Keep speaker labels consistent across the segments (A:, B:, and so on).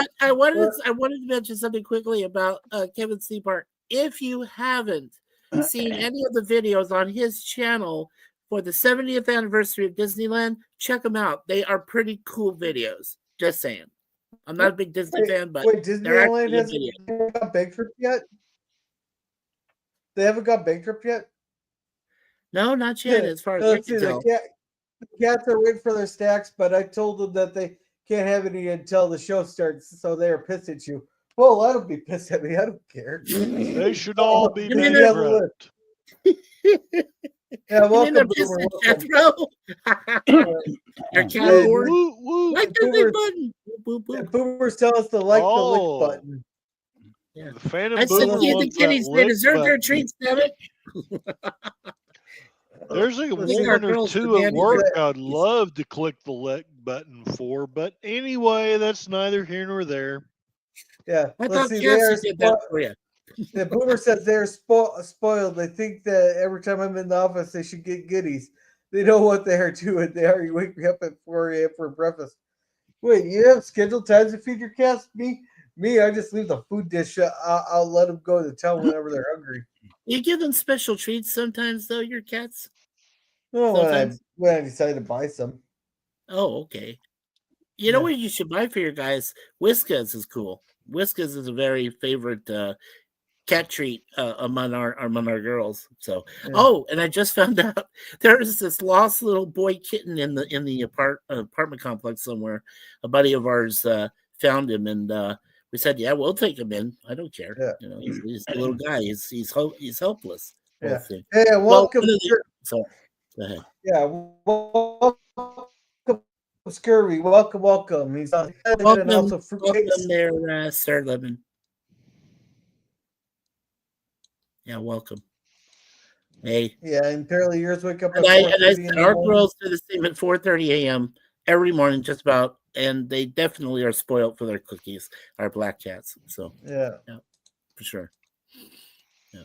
A: what? I wanted to mention something quickly about Kevin Seapart. If you haven't seen any of the videos on his channel for the 70th anniversary of Disneyland, check them out. They are pretty cool videos. Just saying. I'm not a big Disney fan, but they're
B: Disneyland
A: actually
B: hasn't got bankrupt yet? They haven't got bankrupt yet?
A: No, not yet, as far as I can tell.
B: The cats are waiting for their stacks, but I told them that they can't have any until the show starts, so they are pissed at you. Well, let them be pissed at me. I don't care.
C: They should all be bankrupt.
B: Yeah, welcome,
A: Boomer.
B: Your cat board. Like the big button. Boomers tell us to like the lick button.
A: Yeah.
C: The Phantom
A: I said,
C: Boomer
A: give the
C: wants
A: kitties
C: that
A: they
C: lick
A: deserve their
C: button.
A: treats, damn it.
C: There's a one or two at work I'd love to click the lick button for, but anyway, that's neither here nor there.
B: Yeah,
A: I thought Cassie did that for you.
B: The Boomer says they're spoiled. They think that every time I'm in the office, they should get goodies. They know what they are doing. They already wake me up at 4 a.m. for breakfast. Wait, you have scheduled times to feed your cats? Me, I just leave the food dish. I'll let them go to town whenever they're hungry.
A: You give them special treats sometimes, though, your cats?
B: Well, when I decide to buy some.
A: Oh, okay. You know what you should buy for your guys? Whiskas is cool. Whiskas is a very favorite cat treat among our girls. So, and I just found out there's this lost little boy kitten in the apartment complex somewhere. A buddy of ours found him, and we said, "Yeah, we'll take him in. I don't care.
B: Yeah.
A: You know, he's a little guy. He's helpless."
B: Yeah. Hey, welcome.
A: So, go ahead.
B: Yeah, welcome, Scurvy. Welcome. He's
A: welcome there, Sir Lemon. Yeah, welcome. Hey.
B: Yeah, and apparently yours wake up at
A: 4:30 our girls do the same at 4:30 a.m. every morning, just about, and they definitely are spoiled for their cookies, our black cats. So
B: yeah,
A: for sure. Yeah.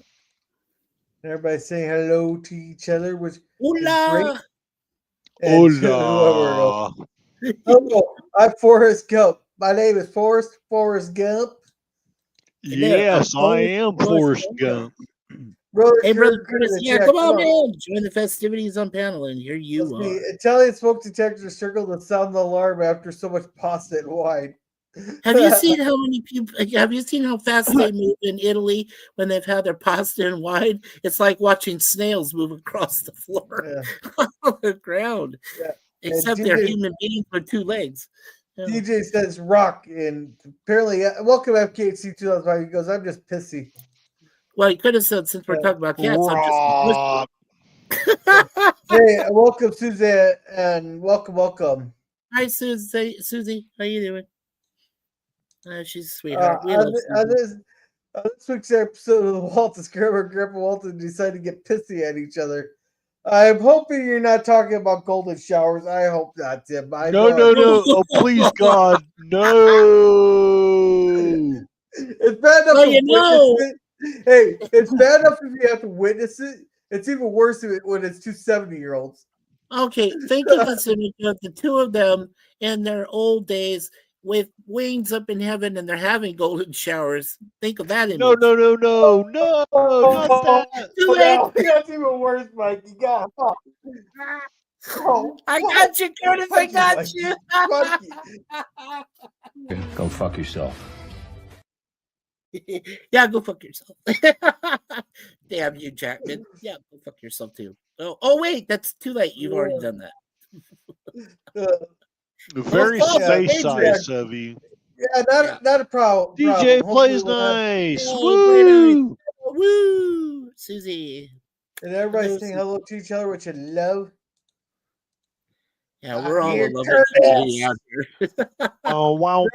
B: Everybody's saying hello to each other, which
A: Hola.
C: Hola.
B: Hello, I'm Forrest Gump. My name is Forrest Gump.
C: Yes, I am Forrest Gump.
A: Hey, brother Curtis, come on, man. Join the festivities on panel, and here you are.
B: Italian smoke detectors circle the sound of the alarm after so much pasta and wine.
A: Have you seen how many people? Have you seen how fast they move in Italy when they've had their pasta and wine? It's like watching snails move across the floor on the ground.
B: Yeah.
A: Except they're human beings with two legs.
B: Yeah. DJ says rock, and apparently, welcome FKHC 2005. He goes, I'm just pissy.
A: Well, you could have said, since we're talking about cats,
C: I'm
A: just
B: hey, welcome, Susie, and welcome.
A: Hi, Susie. How you doing? She's a sweetheart.
B: This week's episode of the Waltons, Grandma and Grandpa Walton decided to get pissy at each other. I'm hoping you're not talking about golden showers. I hope not, Tim.
C: No. Oh, please, God, no.
B: It's bad enough to witness it. Hey, it's bad enough if you have to witness it. It's even worse when it's two 70-year-olds.
A: Okay, think of this image of the two of them in their old days with wings up in heaven, and they're having golden showers. Think of that image.
C: No, not that.
B: That's even worse, Mike. You got
A: I got you, Curtis. I got you.
D: Go fuck yourself.
A: Yeah, go fuck yourself. Damn you, Jackman. Yeah, go fuck yourself too. Oh wait, that's too late. You've already done that.
C: Very space of you.
B: Yeah, not a problem.
C: DJ plays nice.
A: Woo! Woo! Susie.
B: And everybody saying hello to each other, which I love.
A: Yeah, we're all in love with each other.
C: Oh, wow.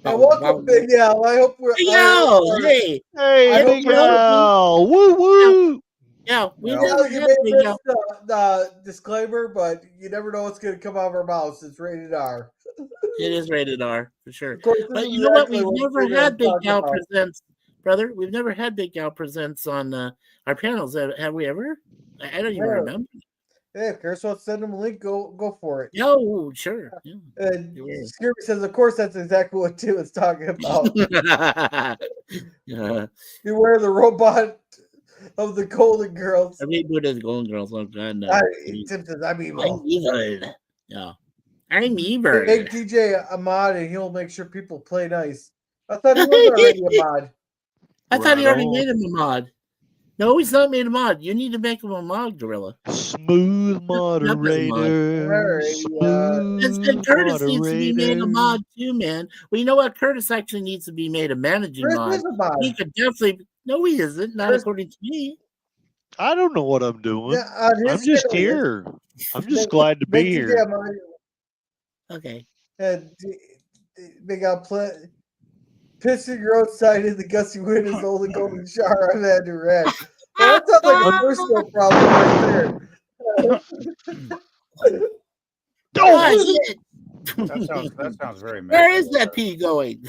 B: And welcome, Big Al. I hope we're.
A: Big Al, hey,
C: Big Al. Woo, woo.
A: Yeah, we
B: never had Big Al. The disclaimer, but you never know what's going to come out of our mouths. It's rated R.
A: It is rated R for sure.
B: Course,
A: but you know what? We've never had Big Al Presents, brother. We've never had Big Al Presents on our panels. Have we ever? I don't even remember.
B: Hey, if Chris wants to send him a link, go for it.
A: No, sure. Yeah.
B: And
A: You're right.
B: Scurvy says, of course, that's exactly what Tim is talking about.
A: Yeah.
B: Beware the robot of the Golden Girls.
A: I reboot of the Golden Girls. Oh God, no.
B: Tim says, I'm
A: I'm
B: evil.
A: evil. Yeah. I'm evil.
B: Make DJ a mod and he'll make sure people play nice. I thought he was already a mod.
A: I thought he already
C: Right
A: made him a mod. No, he's not made a mod. You need to make him a mod, Gorilla.
C: Smooth moderator.
B: Alright,
A: And Curtis needs to be made a mod too, man. Well, you know what? Curtis actually needs to be made a managing
B: Chris
A: mod.
B: is a mod.
A: He could definitely. No, he isn't. Not
B: Chris-
A: according to me.
C: I don't know what I'm doing.
B: Yeah, on
C: I'm
B: his
C: just
B: channel, he is.
C: here. I'm just
B: Make-
C: glad to be
B: Make DJ
C: here.
B: a mod.
A: Okay.
B: And they got pissing your outside in the gusty wind is only golden shower I've had to read. Well, that sounds like a personal problem right there.
A: Oh, shit.
D: That sounds very.
A: Where is
D: magical.
A: that pee going?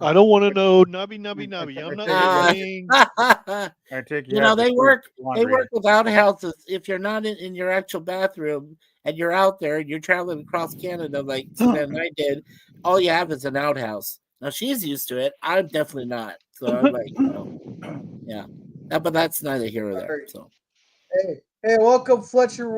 C: I don't want to know. Nubby. I'm not listening.
D: I take
A: You know,
D: have to
A: they
D: do
A: work
D: laundry.
A: without houses. If you're not in your actual bathroom and you're out there and you're traveling across Canada like Savannah and I did, all you have is an outhouse. Now she's used to it. I'm definitely not. So I'm like, yeah. But that's neither here or there. So
B: Hey, welcome Fletcher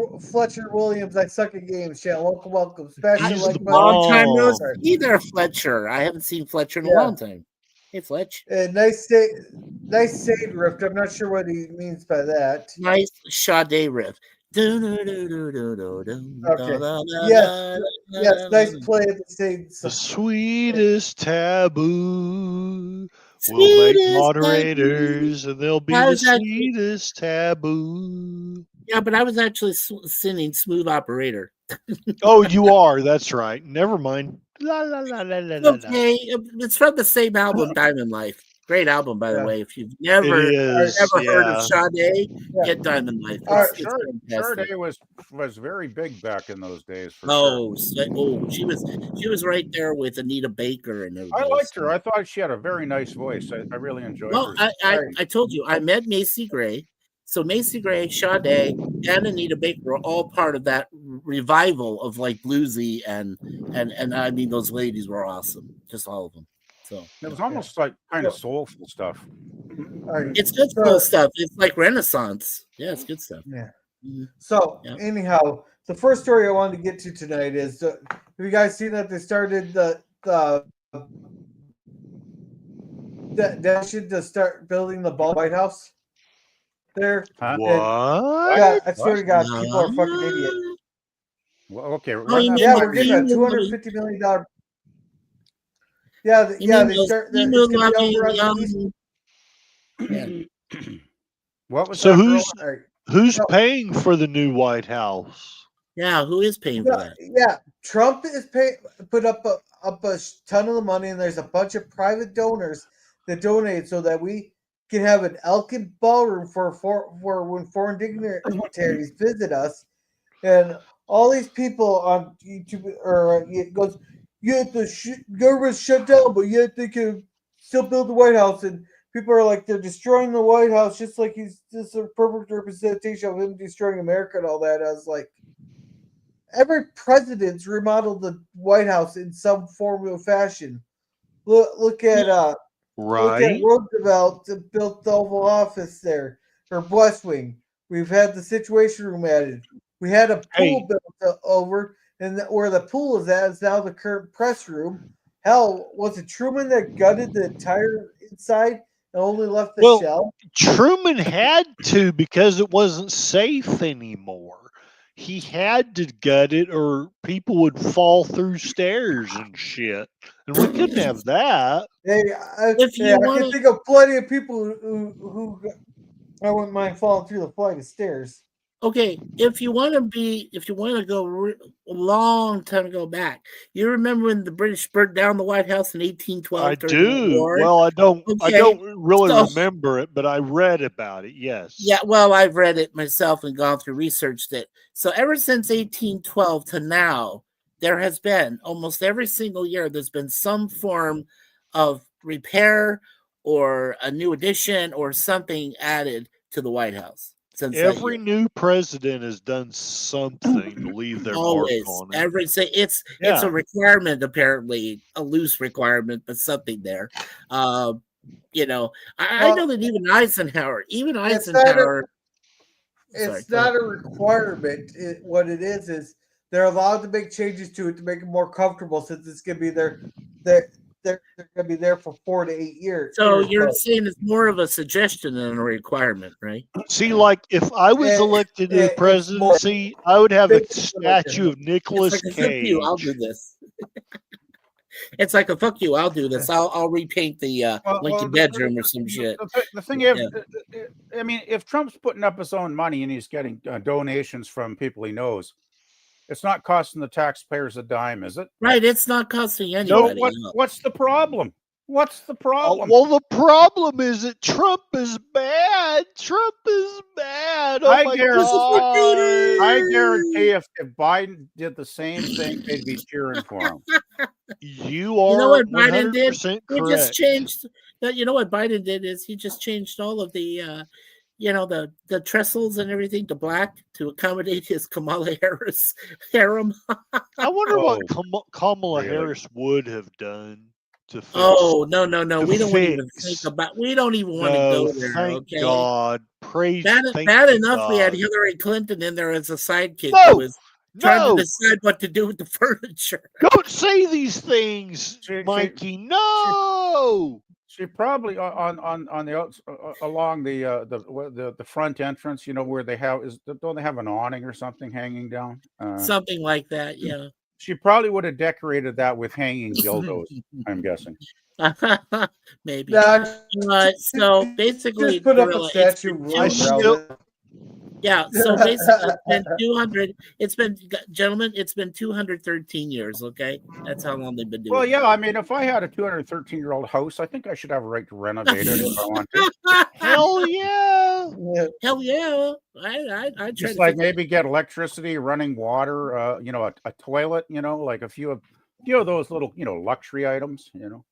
B: Williams. I suck at games, chat. Welcome. Special
C: He's
B: like
C: the
B: my
A: long time no
C: bomb.
A: see there, Fletcher. I haven't seen Fletcher in a
B: Yeah.
A: long time. Hey, Fletch.
B: nice Sade riff. I'm not sure what he means by that.
A: Nice Sade riff. Okay.
B: Yes, nice play at the Sade.
C: The sweetest taboo. We'll make moderators, and they'll be
A: How
C: the
A: is that-
C: sweetest taboo.
A: Yeah, but I was actually singing Smooth Operator.
C: Oh, you are. That's right. Never mind. La la la la la la.
A: Okay, it's from the same album, Diamond Life. Great album, by the
B: Yeah.
A: way. If you've
C: It
A: never
C: is.
A: heard of
C: Yeah.
A: Sade,
B: Yeah.
A: get Diamond Life.
B: Alright,
A: It's fantastic.
D: Sade was very big back in those days. For
A: She was right there with Anita Baker and everybody.
D: I liked her. I thought she had a very nice voice. I really enjoyed
A: Well,
D: her.
A: I told you I met Macy Gray. So Macy Gray, Sade, and Anita Baker were all part of that revival of like bluesy and I mean those ladies were awesome, just all of them. So
D: It was almost like kind of soulful stuff.
A: it's good cool stuff. It's like Renaissance. Yeah, it's good stuff.
B: Yeah.
A: Mhm.
B: So
A: Yeah.
B: anyhow, the first story I wanted to get to tonight is: have you guys seen that they started the should start building the White House there?
D: Huh?
C: What?
B: Yeah, I swear to God, people are fucking idiots.
D: Well, okay.
A: you
D: run
A: mean
D: that
B: Yeah,
D: by
B: they're
D: me.
B: getting a $250 million. Yeah,
A: You mean
B: they
A: those
B: start.
A: emo
B: It's gonna be over on
A: loving
B: the east.
A: young-
D: What was
C: So
D: that,
C: who's
D: girl?
B: All right.
C: who's
B: No.
C: paying for the new White House?
A: Yeah, who is paying for that?
B: Yeah, Trump is put up a ton of the money, and there's a bunch of private donors that donate so that we can have an Elkin ballroom for when foreign dignitaries visit us, and all these people on YouTube it goes, yet the government's shut down, but yet they can still build the White House, and people are like they're destroying the White House just like he's just a perfect representation of him destroying America and all that. I was like, every president's remodeled the White House in some form or fashion. Look at
C: Right.
B: Roosevelt built the Oval Office there, or West Wing. We've had the Situation Room added. We had a pool built over, and where the pool is at is now the current press room. Hell, was it Truman that gutted the entire inside and only left the shell?
C: Truman had to because it wasn't safe anymore. He had to gut it or people would fall through stairs and shit. And we couldn't have that.
B: Hey, I can think of plenty of people who I wouldn't mind falling through the flight of stairs.
A: Okay, if you want to go a long time ago back, you remember when the British burnt down the White House in 1812?
C: I
A: during the
C: do.
A: war?
C: Well, I don't really
A: So-
C: remember it, but I read about it. Yes.
A: Yeah, well, I've read it myself and gone through researched it. So ever since 1812 to now, there has been almost every single year there's been some form of repair or a new addition or something added to the White House. since that
C: Every
A: year.
C: new president has done something to leave their mark
A: Always,
C: on it.
A: it's
C: Yeah.
A: a requirement, apparently a loose requirement, but something there. You know, I know that even Eisenhower,
B: It's not
A: sorry,
B: it's
A: go ahead.
B: not a requirement. What it is they're allowed to make changes to it to make it more comfortable, since it's going to be they're going to be there for 4 to 8 years.
A: So you're saying it's more of a suggestion than a requirement, right?
C: See, like if I was
B: Eh,
C: elected to the
B: it's more-
C: presidency, I would have a
B: Think of it like
C: statue of
A: It's
C: Nicolas
A: like a fuck you, I'll do
C: Cage.
A: this. It's like a fuck you, I'll do this. I'll repaint the Lincoln bedroom or some shit.
D: The thing is, I mean, if Trump's putting up his own money and he's getting donations from people he knows, it's not costing the taxpayers a dime, is it?
A: Right, it's not costing
D: So
A: anybody.
D: what's the problem? What's the problem?
C: Well, the problem is that Trump is bad. Trump is bad. Oh
D: I
C: my
D: guarantee-
C: God.
D: I guarantee if Biden did the same thing, they'd be cheering for him.
C: You are
A: You know what Biden did?
C: 100%
A: He
C: correct.
A: just changed. You know what Biden did is he just changed all of the, the trestles and everything to black to accommodate his Kamala Harris harem.
C: I wonder what
D: Whoa.
C: Kamala
D: Really?
C: Harris would have done to fix.
A: Oh no!
C: to
A: We don't even
C: fix.
A: think about. We don't even want to
C: No,
A: go there.
C: thank
A: Okay.
C: God. Praise.
A: Bad
C: thank
A: enough
C: God.
A: we had Hillary Clinton in there as a sidekick
C: No,
A: who was trying
C: No,
A: to decide what to do with the furniture.
C: don't say these things,
D: She-
C: Mikey. No.
D: She probably on the outs along the front entrance, you know, where they have don't they have an awning or something hanging down?
A: Something like that, yeah.
D: She probably would have decorated that with hanging dildos. I'm guessing.
A: Maybe.
B: Nah,
A: So basically,
B: just put up a
A: Gorilla, it's
B: statue.
A: been
B: really
C: I
A: 200
C: still-
B: relevant.
A: Yeah, so basically it's been 200. It's been, gentlemen, it's been 213 years. Okay, that's how long they've been doing.
D: Well,
A: it.
D: yeah, I mean, if I had a 213-year-old house, I think I should have a right to renovate it if I want to.
C: Hell yeah.
B: Yeah.
A: Hell yeah! I try
D: Just
A: to
D: like
A: figure-
D: maybe get electricity, running water, you know, a toilet, you know, like a few of those little, you know, luxury items, you know.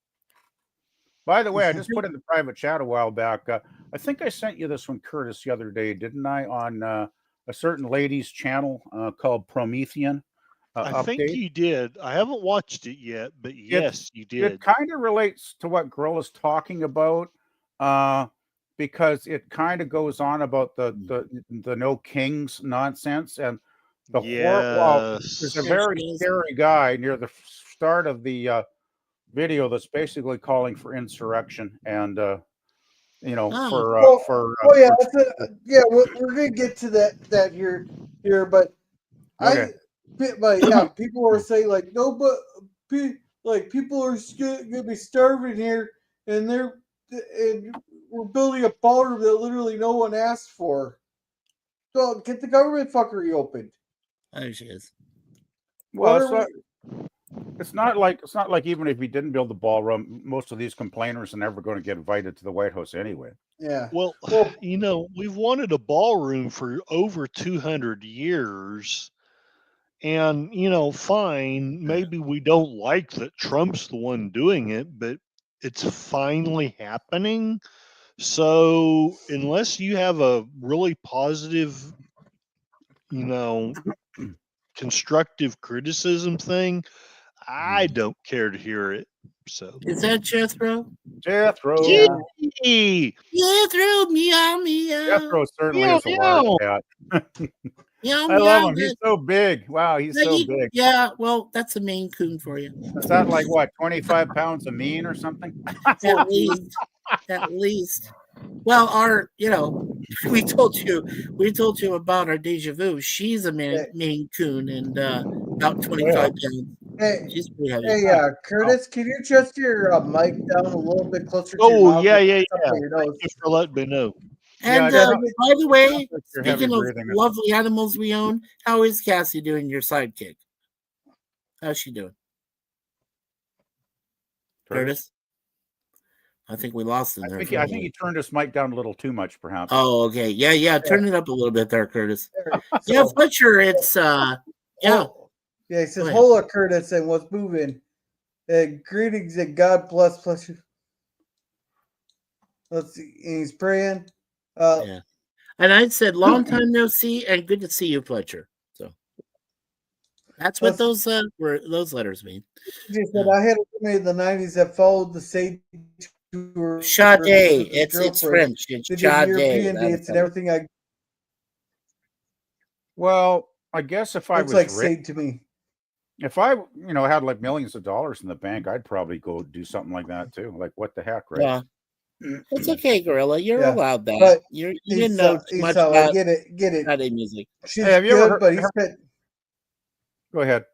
D: By the way, I just put in the private chat a while back. I think I sent you this one, Curtis, the other day, didn't I? On a certain lady's channel called Promethean.
C: I think
D: update.
C: you did. I haven't watched it yet, but yes, you did.
D: It kind of relates to what Gorilla's talking about, because it kind of goes on about the no kings nonsense and the there's a very
A: Yes.
D: scary guy near the start of the video that's basically calling for insurrection and you know
A: Oh.
D: for
B: yeah, we're gonna get to that here, but
D: Okay.
B: people were saying like no, but people are gonna be starving here, and we're building a ballroom that literally no one asked for. So get the government fuckery opened.
A: There she is.
D: well it's not like even if he didn't build the ballroom, most of these complainers are never going to get invited to the White House anyway.
B: Yeah.
C: Well, you know, we've wanted a ballroom for over 200 years. And, you know, fine, maybe we don't like that Trump's the one doing it, but it's finally happening. So, unless you have a really positive, you know, constructive criticism thing, I don't care to hear it. So,
A: Is that Jethro?
D: Jethro,
C: Yee!
A: Jethro, meow meow.
D: Jethro certainly
C: Meow,
D: is a wild cat.
A: Meow,
D: I love
A: meow,
D: him. He's
A: that-
D: so big. Wow, he's so big.
A: Yeah, well, that's a Maine Coon for you.
D: Is that like what, 25 pounds of mean or something?
A: At least. At least. Well, we told you about our deja vu. She's a Maine Coon and about 25 pounds.
B: Hey,
A: She's pretty heavy.
B: hey, Curtis, can you adjust your mic down a little bit closer to
C: Oh,
B: your mouth?
C: yeah.
B: Up by your nose?
C: Thank you for letting me know.
A: And
D: Yeah,
A: by the way,
D: like you're heavy
A: speaking of
D: breathing.
A: lovely animals we own, how is Cassie doing, your sidekick? How's she doing? Curtis? I think we lost him there. for a
D: I think
A: moment.
D: he turned his mic down a little too much, perhaps.
A: Oh, okay. Yeah. Turn it up a little bit there, Curtis.
B: There.
A: Yeah,
B: So-
A: Fletcher, it's yeah.
B: Yeah, he says,
A: Go ahead.
B: "Hola, Curtis, and what's moving? Greetings and God bless you." Let's see. And he's praying.
A: Yeah. And I said, long time no see, and good to see you, Fletcher. So that's what those letters mean.
B: She said, I had a roommate in the 90s that followed the Sade tour.
A: Sade.
B: with his
A: It's
B: girlfriend.
A: French. It's
B: They did
A: Sade.
B: European
A: That's
B: dates and everything.
D: Well, I guess if I
B: Looks
D: was
B: like
D: rich,
B: Sade to me.
D: if I had like millions of dollars in the bank, I'd probably go do something like that too. Like what the heck, right?
A: Yeah. It's okay, Gorilla. You're
B: Yeah,
A: allowed that.
B: but
A: You didn't know too much
B: I
A: about
B: get it.
A: Sade music.
B: She's
D: Hey, have you ever
B: good, but he
D: heard-
B: spent.
D: Go ahead.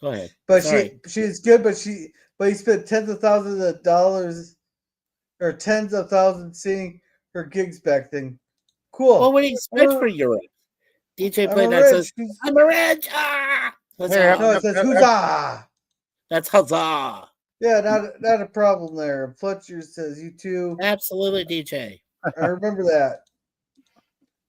A: Go ahead.
B: But
A: Sorry.
B: she's good, but he spent tens of thousands of dollars or tens of thousands seeing her gigs back then. Cool.
A: Well, what do you expect
B: We're-
A: for Europe? DJ
B: I'm
A: Play
B: a
A: That
B: rich.
A: says, I'm a rich. Ah! Huzzah.
B: No, it says huzzah.
A: That's huzzah.
B: Yeah, not a problem there. Fletcher says you too.
A: Absolutely, DJ.
B: I remember that.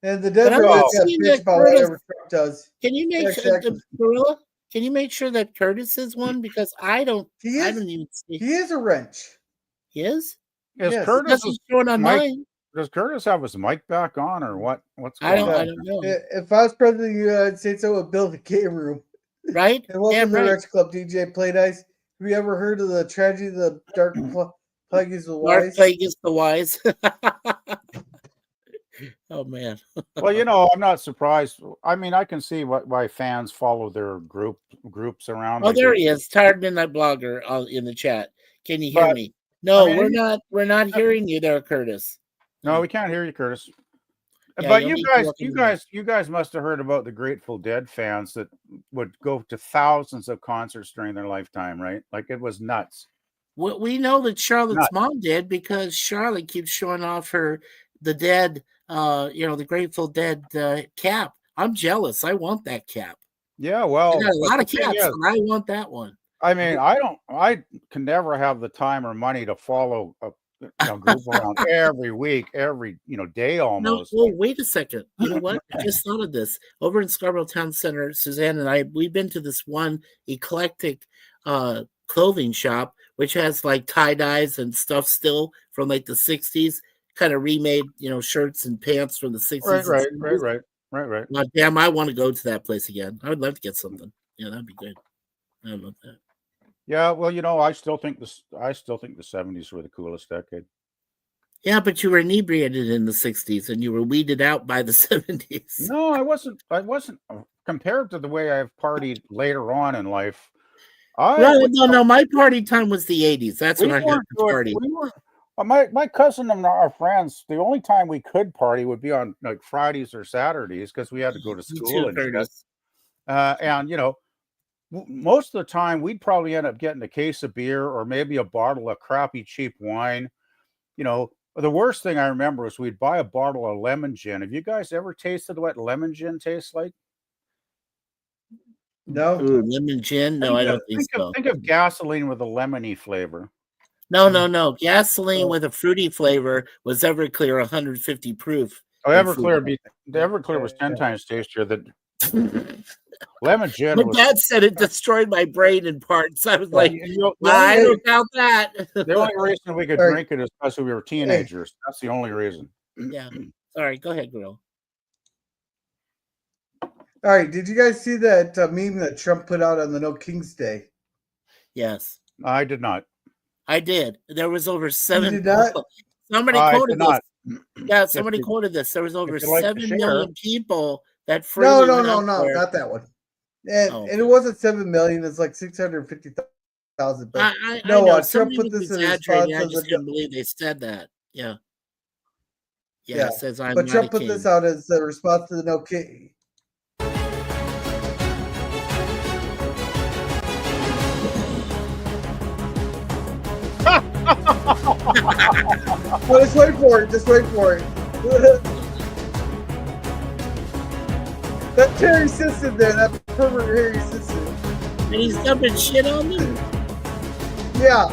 B: And the
A: But I'm
B: Denver
A: not
B: got
A: seeing
B: bitch
A: that
B: about
A: Curtis-
B: whatever Trump does.
A: Can you make
B: Yeah,
A: sure
B: exactly.
A: Gorilla? Can you make sure that Curtis is one? Because I don't
B: He is.
A: even see
B: He is a wrench.
A: he is?
D: Is
B: Yes.
D: Curtis?
A: Because he's showing on
D: Mike-
A: mine.
D: Does Curtis have his mic back on, or what? What's
A: I
D: going
A: don't
D: on?
A: I don't know.
B: If I was president of the United States, I would build a game room.
A: Right?
B: And welcome
A: Damn
B: to the
A: right.
B: Rex Club, DJ Play Nice. Have you ever heard of the tragedy of the Dark Plagueis of
A: Mark
B: Wise?
A: Plagueis the Wise. Oh man.
D: Well, I'm not surprised. I mean, I can see why fans follow their groups around.
A: Oh,
D: like
A: there
D: this.
A: he is. Tired Midnight Blogger in the chat. Can you hear
D: But,
A: me? No,
D: I mean,
A: we're not hearing you there, Curtis.
D: No, we can't hear you, Curtis.
A: Yeah,
D: But
A: you'll
D: you
A: need to
D: guys,
A: look
D: you
A: into
D: guys, you guys must have heard about the Grateful Dead fans that would go to thousands of concerts during their lifetime, right? Like it was nuts.
A: We know that Charlotte's
D: Nuts.
A: mom did because Charlotte keeps showing off the Dead, the Grateful Dead cap. I'm jealous. I want that cap.
D: Yeah, well,
A: I got a
D: but
A: lot
D: the
A: of
D: thing
A: caps,
D: is,
A: but I want that one.
D: I mean, I can never have the time or money to follow a group around every week, every day
A: No,
D: almost.
A: well, wait a second. You know what? I just thought of this. Over in Scarborough Town Center, Suzanne and I, we've been to this one eclectic clothing shop, which has like tie-dyes and stuff still from like the 60s, kind of remade, shirts and pants from the 60s.
D: Right.
A: Now, damn, I want to go to that place again. I would love to get something. Yeah, that'd be good. I love that.
D: Yeah, well, I still think the 70s were the coolest decade.
A: Yeah, but you were inebriated in the 60s and you were weeded out by the 70s.
D: No, I wasn't compared to the way I've partied later on in life.
A: No, my party time was the 80s. That's when I had to party.
D: My cousin and our friends, the only time we could party would be on like Fridays or Saturdays because we had to go to school and shit. And most of the time we'd probably end up getting a case of beer or maybe a bottle of crappy cheap wine. The worst thing I remember was we'd buy a bottle of lemon gin. Have you guys ever tasted what lemon gin tastes like?
B: No.
A: Ooh, lemon gin? No, I don't think so.
D: Think of gasoline with a lemony flavor.
A: No. Gasoline with a fruity flavor was Everclear 150 proof.
D: Oh, Everclear was 10 times tastier than lemon gin.
A: My dad said it destroyed my brain in parts. I was like,
D: the
A: I don't doubt that.
D: only reason we could drink it is because we were teenagers. That's the only reason.
A: Yeah. Sorry, go ahead, girl.
B: All right. Did you guys see that meme that Trump put out on the No King's Day?
A: Yes,
D: I did not.
A: I did. There was over 7.
B: did not?
A: Somebody
D: I
A: quoted
D: did not.
A: this. Yeah, somebody
D: you-
A: quoted this. There was over
D: if you like to
A: 7
D: share.
A: million people that
B: No,
A: freely went out there.
B: not that one. And,
A: Oh,
B: and it wasn't 7 million. It's like 650,000. But
A: I
B: no,
A: know.
B: Trump
A: Somebody
B: put
A: was
B: this in
A: exaggerating. I
B: response
A: just
B: as a
A: couldn't believe they said that. Yeah.
B: Yeah,
A: It says I'm
B: but
A: not
B: Trump
A: a
B: put
A: king.
B: this out as a response to the No King. Well, just wait for it. That Terry Simpson there, that pervert Harry Simpson.
A: And he's dumping shit on me.
B: Yeah.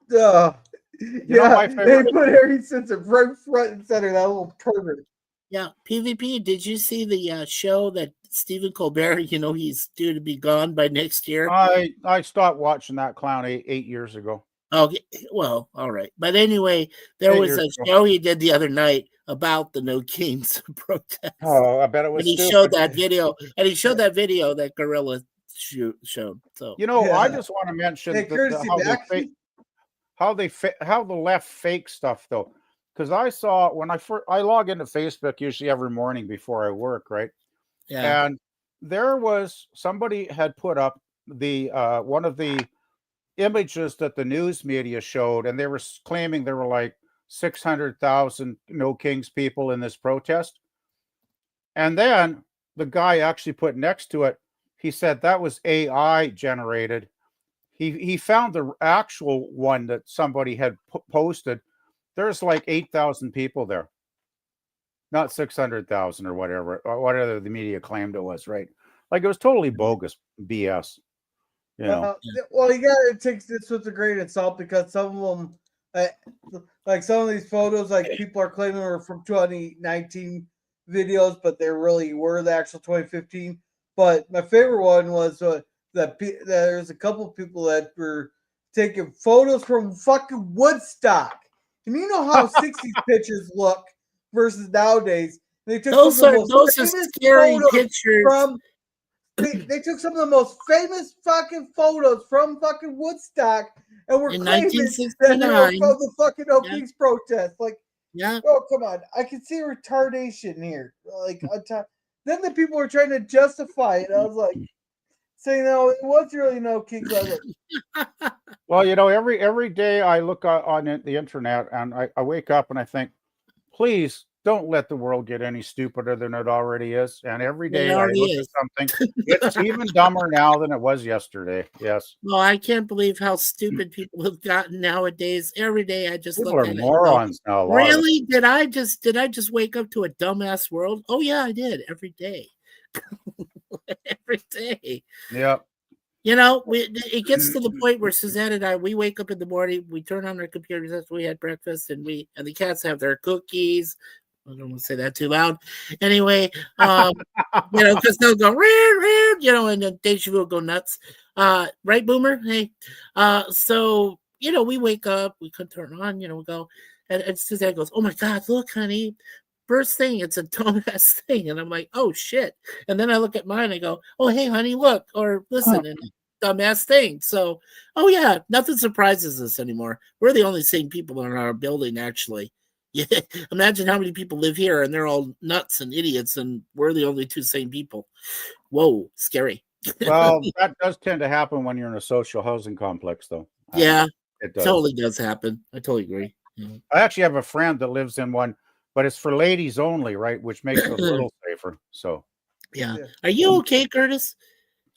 D: know,
B: Yeah,
D: my
B: they
D: favorite-
B: put Harry Simpson right front and center, that little pervert.
A: Yeah, PvP. Did you see the show that Stephen Colbert? He's due to be gone by next year.
D: I stopped watching that clown 8 years ago.
A: Okay, well, all right. But anyway, there
D: 8
A: was
D: years
A: a
D: ago.
A: show he did the other night about the No Kings protest.
D: Oh, I bet it was
A: And he
D: stupid.
A: showed that video, that Gorilla showed. So
D: I just want to mention
B: Hey, courtesy back.
D: how the left fake stuff though, because I saw when I log into Facebook usually every morning before I work, right?
A: yeah,
D: And there was somebody had put up the one of the images that the news media showed, and they were claiming there were like 600,000 No Kings people in this protest. And then the guy actually put next to it, he said that was AI generated. He found the actual one that somebody had posted. There's like 8,000 people there, not 600,000 or whatever the media claimed it was, right? Like it was totally bogus BS.
B: Well, you gotta take this with a grain of salt because some of them, like some of these photos, like people are claiming are from 2019 videos, but they really were the actual 2015. But my favorite one was that there's a couple people that were taking photos from fucking Woodstock, and you know how 60s pictures look versus nowadays. They took
A: those
B: some
A: are
B: of the most
A: those are
B: famous
A: scary
B: photos
A: pictures.
B: from they took some of the most famous fucking photos from fucking Woodstock and were
A: In
B: claiming that they were
A: 1969.
B: from the fucking No
A: Yeah.
B: Kings protest. Like,
A: Yeah,
B: oh come on, I can see retardation here. Like, then the people were trying to justify it. I was like, saying no, it was really No Kings. I was like,
D: Well, every day I look on the internet and I wake up and I think, please don't let the world get any stupider than it already is. And every
A: it
D: day I
A: already
D: look
A: is.
D: at something, it's even dumber now than it was yesterday. Yes.
A: Well, I can't believe how stupid people have gotten nowadays. Every day I just
D: People
A: look
D: are
A: at it.
D: morons now. A lot of them.
A: Really? Did I just wake up to a dumbass world? Oh yeah, I did every day. Every day.
D: Yeah.
A: It gets to the point where Suzanne and I, we wake up in the morning, we turn on our computers after we had breakfast, and the cats have their cookies. I don't want to say that too loud. Anyway, because they'll go, and then Deja will go nuts. Right, Boomer? Hey. So, we wake up, we could turn on, we go, and Suzanne goes, oh my God, look, honey. First thing, it's a dumbass thing. And I'm like, oh shit. And then I look at mine, I go, oh, hey, honey, look, or listen, and dumbass thing. So, oh yeah, nothing surprises us anymore. We're the only sane people in our building, actually. Yeah, imagine how many people live here and they're all nuts and idiots, and we're the only two sane people. Whoa, scary.
D: Well, that does tend to happen when you're in a social housing complex, though.
A: Yeah,
D: it does.
A: Totally does happen. I totally agree. Yeah.
D: I actually have a friend that lives in one, but it's for ladies only, right? Which makes it a little safer. So,
A: yeah. Are you okay, Curtis?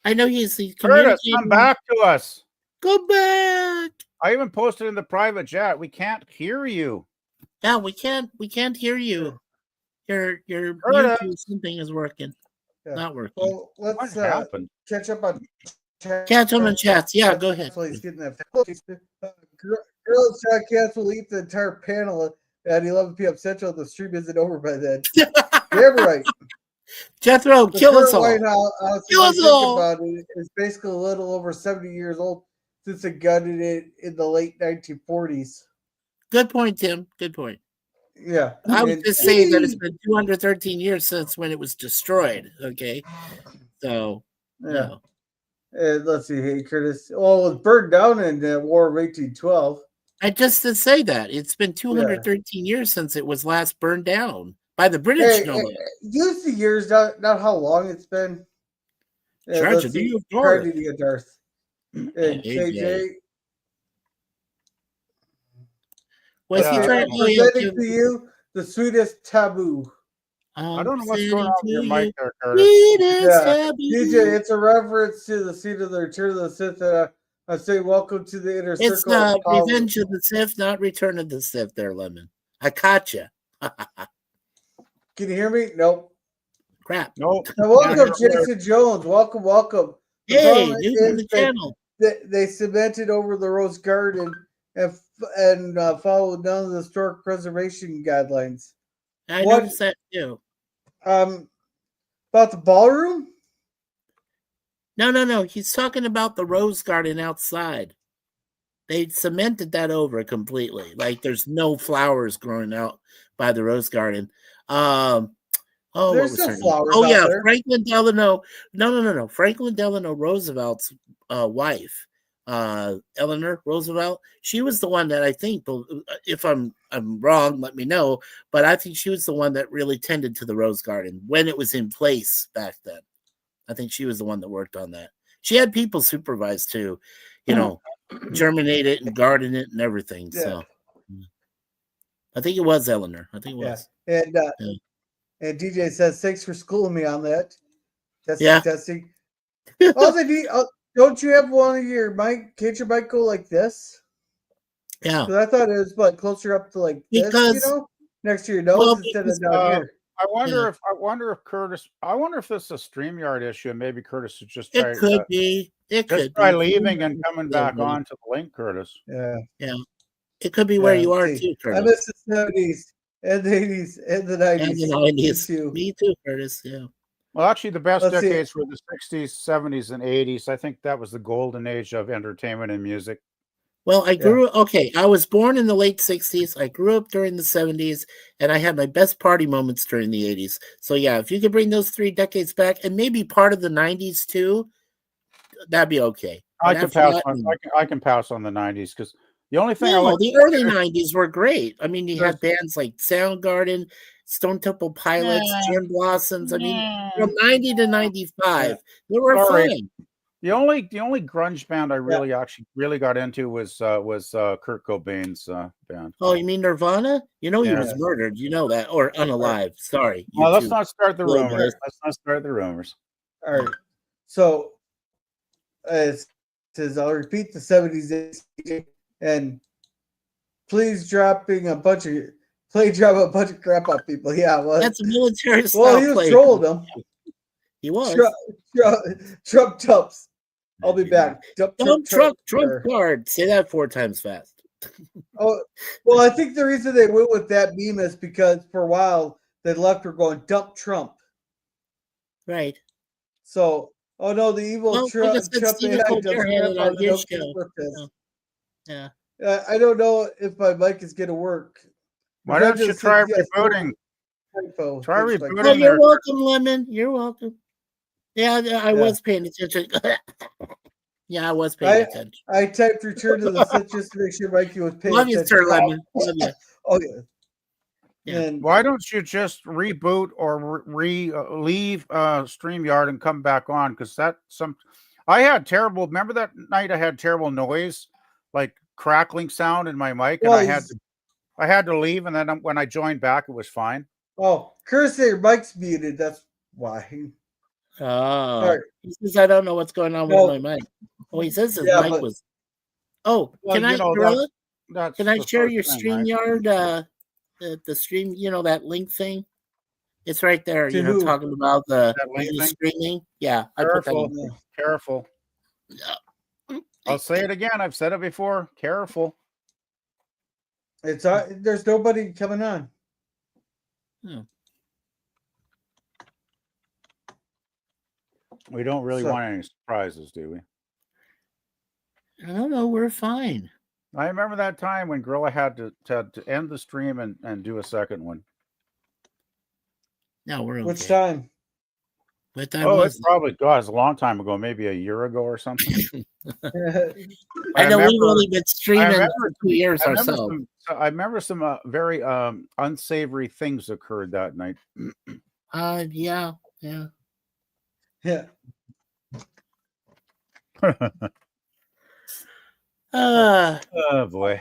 A: I know he's
D: Curtis,
A: communicating.
D: come back to us.
A: Go back.
D: I even posted in the private chat. We can't hear you.
A: Yeah, we can't hear you. Your
D: Curtis.
A: YouTube something is working.
B: yeah.
A: Not working.
B: Well,
D: What
B: let's
D: happened?
B: catch up on
A: Catch them in chats. Yeah, go ahead.
B: So he's getting that. Girls Cats will eat the entire panel at 11 p.m. Central. The stream isn't over by then. You're right.
A: Jethro,
B: The
A: kill us
B: current
A: all.
B: White House,
A: Kill
B: if
A: us
B: you think
A: all.
B: about it, is basically a little over 70 years old since it gutted it in the late 1940s.
A: Good point, Tim. Good point.
B: Yeah.
A: I would
B: and-
A: just say that it's been 213 years since when it was destroyed. Okay. So,
B: Yeah. And let's see, hey, Curtis. Well, it was burned down in the War of 1812.
A: I just to say that it's been 213 years since it was last burned down by the British.
B: Use the years, not how long it's been.
A: Tragedy of Darth.
B: Tragedy of Darth. And KJ.
A: Was he trying
B: presenting to you the sweetest taboo?
D: I don't know what's going on with your mic there, Curtis.
B: DJ, it's a reference to the scene of the Return of the Sith. I say, welcome to the inner
A: It's
B: circle. It's
A: Revenge of the Sith, not Return of the Sith. There, Lemon. I caught you.
B: Can you hear me? Nope.
A: Crap.
D: Nope.
B: Now, welcome, Jason Jones. Welcome.
A: Hey, new to the channel.
B: They cemented over the Rose Garden and followed none of the historic preservation guidelines.
A: I
B: What-
A: noticed that too.
B: About the ballroom.
A: No. He's talking about the rose garden outside. They cemented that over completely. Like there's no flowers growing out by the rose garden. Oh,
B: There's
A: what was
B: still
A: her name?
B: flowers
A: Oh
B: out
A: yeah,
B: there.
A: Franklin Delano. No. Franklin Delano Roosevelt's wife, Eleanor Roosevelt. She was the one that I think, if I'm wrong, let me know. But I think she was the one that really tended to the rose garden when it was in place back then. I think she was the one that worked on that. She had people supervised too, germinate it and garden it and everything.
B: Yeah.
A: So I think it was Eleanor. I think it was.
B: And and DJ says, "Thanks for schooling me on that."
A: Yeah.
B: Testing. All they need. Don't you have one of your mic? Can't your mic go like this?
A: Yeah.
B: Because I thought it was closer up to like this,
A: Because-
B: next to your nose
A: Well,
B: instead
A: because,
B: of down here.
D: I wonder if Curtis. I wonder if this is a StreamYard issue, and maybe Curtis should just try.
A: It could be. It
D: just
A: could
D: try
A: be.
D: leaving and coming back
A: Yeah.
D: on to the link, Curtis.
B: Yeah.
A: It could be where
B: Yeah,
A: you are
B: see,
A: too,
B: I
A: Curtis.
B: miss the 70s and the 80s and the 90s.
A: And the 90s.
B: too.
A: Me too, Curtis. Yeah.
D: Well, actually, the best
B: Let's see.
D: decades were the 60s, 70s, and 80s. I think that was the golden age of entertainment and music.
A: Well, I was born in the late 60s. I grew up during the 70s, and I had my best party moments during the 80s. So, yeah, if you could bring those 3 decades back and maybe part of the 90s too, that'd be okay.
D: I
A: But
D: can
A: after
D: pass
A: that,
D: on. I can pass on the 90s because the only thing I
A: No,
D: like.
A: the early 90s were great. I mean, you
D: Yes.
A: had bands like Soundgarden, Stone Temple Pilots,
D: Nah.
A: Gin Blossoms. I mean,
D: Nah.
A: from 90 to 95, they were
D: Sorry.
A: fun.
D: The only grunge band I really got into was Kurt Cobain's band.
A: Oh, you mean Nirvana? You know he
D: Yeah.
A: was murdered. You know that, or unalive. Sorry. you
D: Well, let's
A: two.
D: not start the
A: Little
D: rumors.
A: bit.
D: Let's not start the rumors.
B: All right. So, it says, I'll repeat the 70s and please drop a bunch of crap on people. Yeah, well,
A: That's a military style
B: well, he was
A: play.
B: trolling them.
A: He was.
B: Trump Tups. I'll be back.
A: Trump card. Say that 4 times fast.
B: Oh, well, I think the reason they went with that meme is because for a while the left were going dump Trump.
A: Right.
B: So, oh no, the evil
A: Well,
B: Trump.
A: like I said,
B: Trump
A: Stephen
B: AI
A: Colbert
B: doesn't
A: had
B: have
A: it
B: how
A: on
B: to
A: his
B: know
A: show.
B: what this.
A: Yeah.
B: I don't know if my mic is going to work.
D: Why don't you
B: Just
D: try
B: said yes,
D: rebooting?
B: typo.
D: Try
B: Thanks, Mike.
D: rebooting.
A: Oh, you're
D: there.
A: welcome, Lemon. You're welcome. Yeah, I was paying attention. Yeah, I was paying attention.
B: I typed return to the set just to make sure Mikey was paying
A: Love you,
B: attention.
A: sir, Lemon. Love you.
B: Oh yeah.
A: Yeah.
B: And
D: Why don't you just reboot or leave StreamYard and come back on? Because I had terrible. Remember that night I had terrible noise, like crackling sound in my mic, and
B: Well,
D: I had to leave. And then when I joined back, it was fine.
B: oh, Curse, your mic's muted. That's why.
A: Oh,
B: right.
A: he says I don't know what's going on
B: Well,
A: with my mic. Oh, he says his
B: yeah,
A: mic
B: but-
A: was. Oh,
D: Well,
A: can I,
D: you know,
A: Gorilla?
D: That's
A: Can I
D: the
A: share
D: first
A: your
D: thing, right?
A: StreamYard? The stream, that link thing. It's right there.
B: To who?
A: Talking about the
D: That link thing?
A: streaming. Yeah, I put that
D: Careful,
A: in there.
D: careful. I'll say it again. I've said it before. Careful.
B: It's there's nobody coming on.
D: We don't really
B: So-
D: want any surprises, do we?
A: I don't know. We're fine.
D: I remember that time when Gorilla had to end the stream and do a second one.
A: No, we're okay.
B: Which time?
A: What time
D: Oh,
A: was
D: it's probably it's a long time ago, maybe a year ago or something.
A: I know we've
D: remember-
A: only been streaming
D: remember-
A: for 2 years ourselves.
D: I remember some very unsavory things occurred that night.
A: Yeah.
B: Yeah.
D: Oh boy.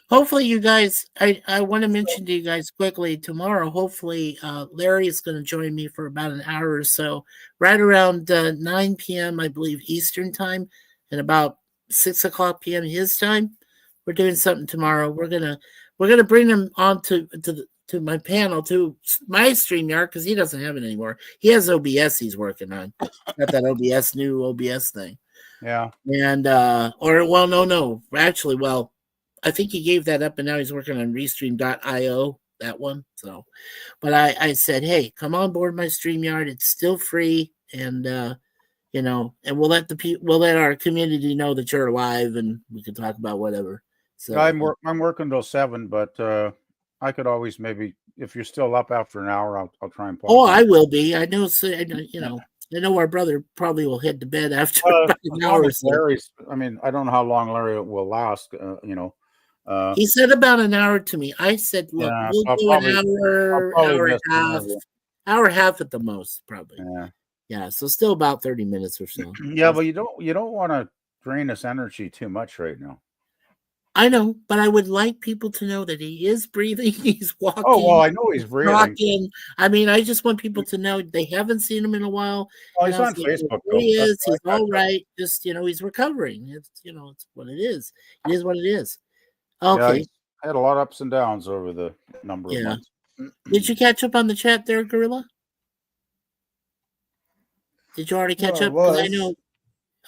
A: Hopefully you guys, I want to mention to you guys quickly tomorrow, hopefully Larry is going to join me for about an hour or so, right around 9 p.m. I believe Eastern time, and about 6 o'clock p.m. his time. We're doing something tomorrow. We're gonna bring him on to my panel, to my StreamYard, because he doesn't have it anymore. He has OBS he's working on. Got that new OBS thing.
D: Yeah.
A: And no. Actually, I think he gave that up and now he's working on Restream.io that one. So, but I said, hey, come on board my StreamYard. It's still free, and you know, and we'll let our community know that you're alive, and we can talk about whatever. So
D: I'm working till 7, but I could always maybe, if you're still up after an hour, I'll try and pop
A: Oh,
D: in.
A: I will be. I know. So, you know, I know our brother probably will head to bed after about an
D: As
A: hour
D: long
A: or
D: as
A: so.
D: Larry's, I mean, I don't know how long Larry will last. You know,
A: He said about an hour to me. I said, look,
D: Yeah,
A: we'll
D: I'll
A: go
D: probably-
A: an hour,
D: I'll probably
A: hour and
D: miss
A: a
D: the
A: half,
D: interview.
A: hour and a half at the most, probably.
D: yeah,
A: Yeah, so still about 30 minutes or so.
D: yeah, but you don't want to drain this energy too much right now.
A: I know, but I would like people to know that he is breathing, he's walking.
D: Oh well, I know he's breathing.
A: Talking. I mean, I just want people to know they haven't seen him in a while.
D: Oh,
A: and
D: he's
A: I
D: on
A: was like,
D: Facebook.
A: There he
D: though.
A: is.
D: That's
A: He's
D: what I
A: all
D: got.
A: right. Just, you know, he's recovering. It's, you know, it's what it is. It is what it is.
D: Yeah,
A: Okay.
D: he's had a lot of ups and downs over the number of
A: Yeah.
D: months.
A: Did you catch up on the chat there, Gorilla? Did you already catch
B: No,
A: up? 'Cause I
B: was.
A: know.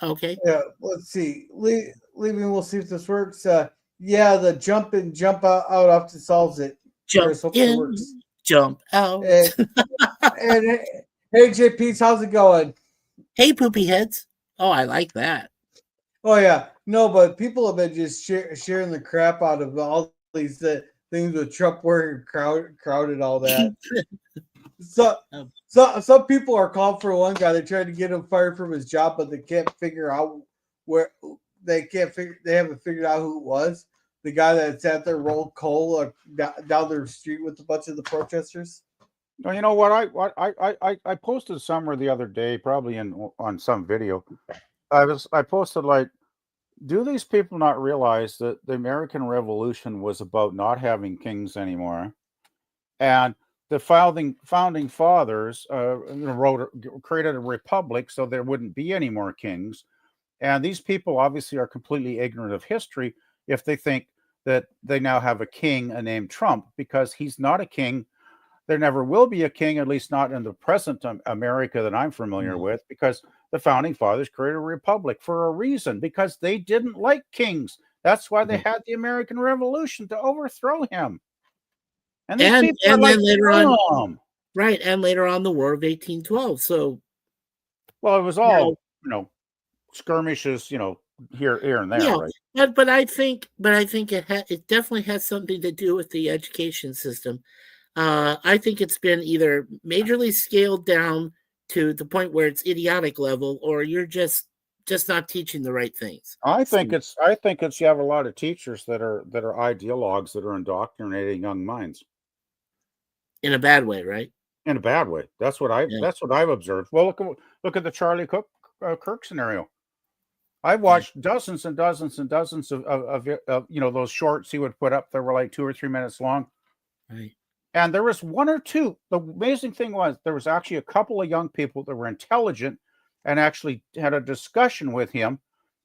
A: Okay.
B: Yeah, let's see. Leaving, we'll see if this works. Yeah, the jump in, jump out often solves it.
A: Jump
B: Chris, hope it
A: in,
B: works.
A: jump out.
B: And hey, JP's, how's it going?
A: Hey, poopy heads. Oh, I like that.
B: Oh yeah, no, but people have been just sharing the crap out of all these things with Trump wearing crowded all that. So some people are calling for one guy. They're trying to get him fired from his job, but they can't figure out where they haven't figured out who it was. The guy that sat there rolled coal down their street with a bunch of the protesters.
D: No, you know what? I posted somewhere the other day, probably on some video. I posted like, do these people not realize that the American Revolution was about not having kings anymore, and the founding fathers created a republic so there wouldn't be any more kings, and these people obviously are completely ignorant of history if they think that they now have a king named Trump, because he's not a king. There never will be a king, at least not in the present America that I'm familiar with, because the founding fathers created a republic for a reason, because they didn't like kings. That's why they had the American Revolution, to overthrow him. And these people are
A: then
D: like,
A: later on,
D: "Dumb."
A: right, and later on the War of 1812. So,
D: Well, it was all skirmishes, here and there,
A: yeah,
D: right?
A: but I think it definitely has something to do with the education system. I think it's been either majorly scaled down to the point where it's idiotic level, or you're just not teaching the right things.
D: I think it's you have a lot of teachers that are ideologues that are indoctrinating young minds
A: In a bad way, right?
D: in a bad way. That's what I've observed. Well, look at the Charlie Kirk scenario. I've watched dozens and dozens and dozens of those shorts he would put up that were like 2 or 3 minutes long.
A: Right.
D: And there was one or two. The amazing thing was there was actually a couple of young people that were intelligent and actually had a discussion with him,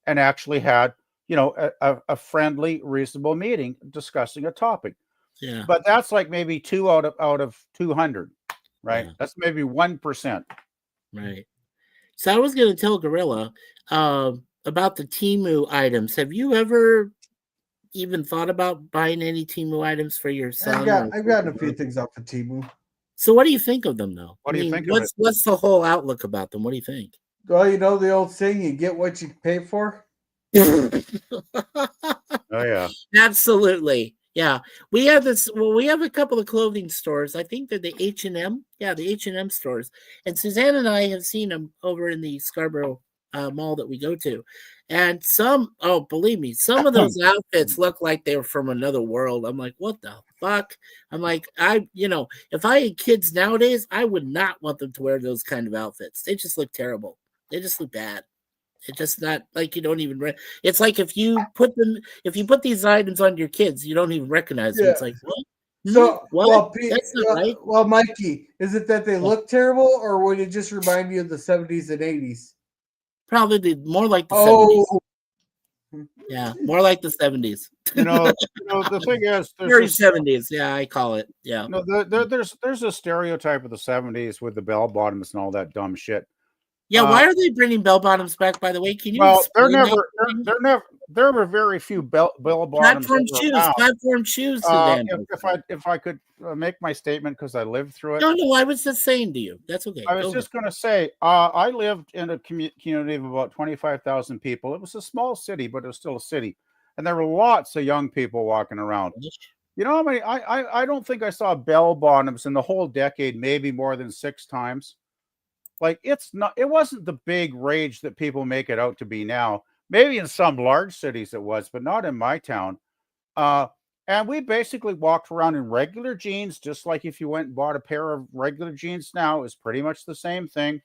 D: and actually had a friendly, reasonable meeting discussing a topic.
A: Yeah.
D: But that's like maybe 2 out of 200, right?
A: Yeah.
D: That's maybe 1%.
A: Right. So I was going to tell Gorilla about the Temu items. Have you ever even thought about buying any Temu items for your son?
B: I've gotten a few things up for Temu.
A: So what do you think of them, though?
D: What do you think of it?
A: What's the whole outlook about them? What do you think?
B: Well, you know the old saying, you get what you pay for.
D: Oh yeah.
A: Absolutely. Yeah. We have a couple of clothing stores. I think they're the H&M. Yeah, the H&M stores. And Suzanne and I have seen them over in the Scarborough mall that we go to. And believe me, some of those outfits look like they were from another world. I'm like, what the fuck? I'm like, if I had kids nowadays, I would not want them to wear those kind of outfits. They just look terrible. They just look bad. It's just not like you don't even. It's like if you put these items on your kids, you don't even recognize them.
B: Yeah.
A: It's like what?
B: So,
A: what? That's not right.
B: Well, Mikey, is it that they look terrible, or would it just remind you of the 70s and 80s?
A: Probably more like the 70s. Yeah, more like the 70s.
D: The thing is,
A: Very 70s. Yeah, I call it. Yeah.
D: There's a stereotype of the 70s with the bell bottoms and all that dumb shit.
A: Yeah, why are they bringing bell bottoms back? By the way, can you?
D: Well, they're there were very few bell bottoms
A: Platform shoes. Platform shoes. Suzanne.
D: If I could make my statement because I lived through it.
A: No, I was just saying to you. That's okay.
D: I was
A: Go
D: just going to say, I lived in a community of about 25,000 people. It was a small city, but it was still a city. And there were lots of young people walking around.
A: ahead.
D: You know how many? I don't think I saw bell bottoms in the whole decade, maybe more than 6 times. Like it wasn't the big rage that people make it out to be now. Maybe in some large cities it was, but not in my town. And we basically walked around in regular jeans, just like if you went and bought a pair of regular jeans now, it's pretty much the same thing.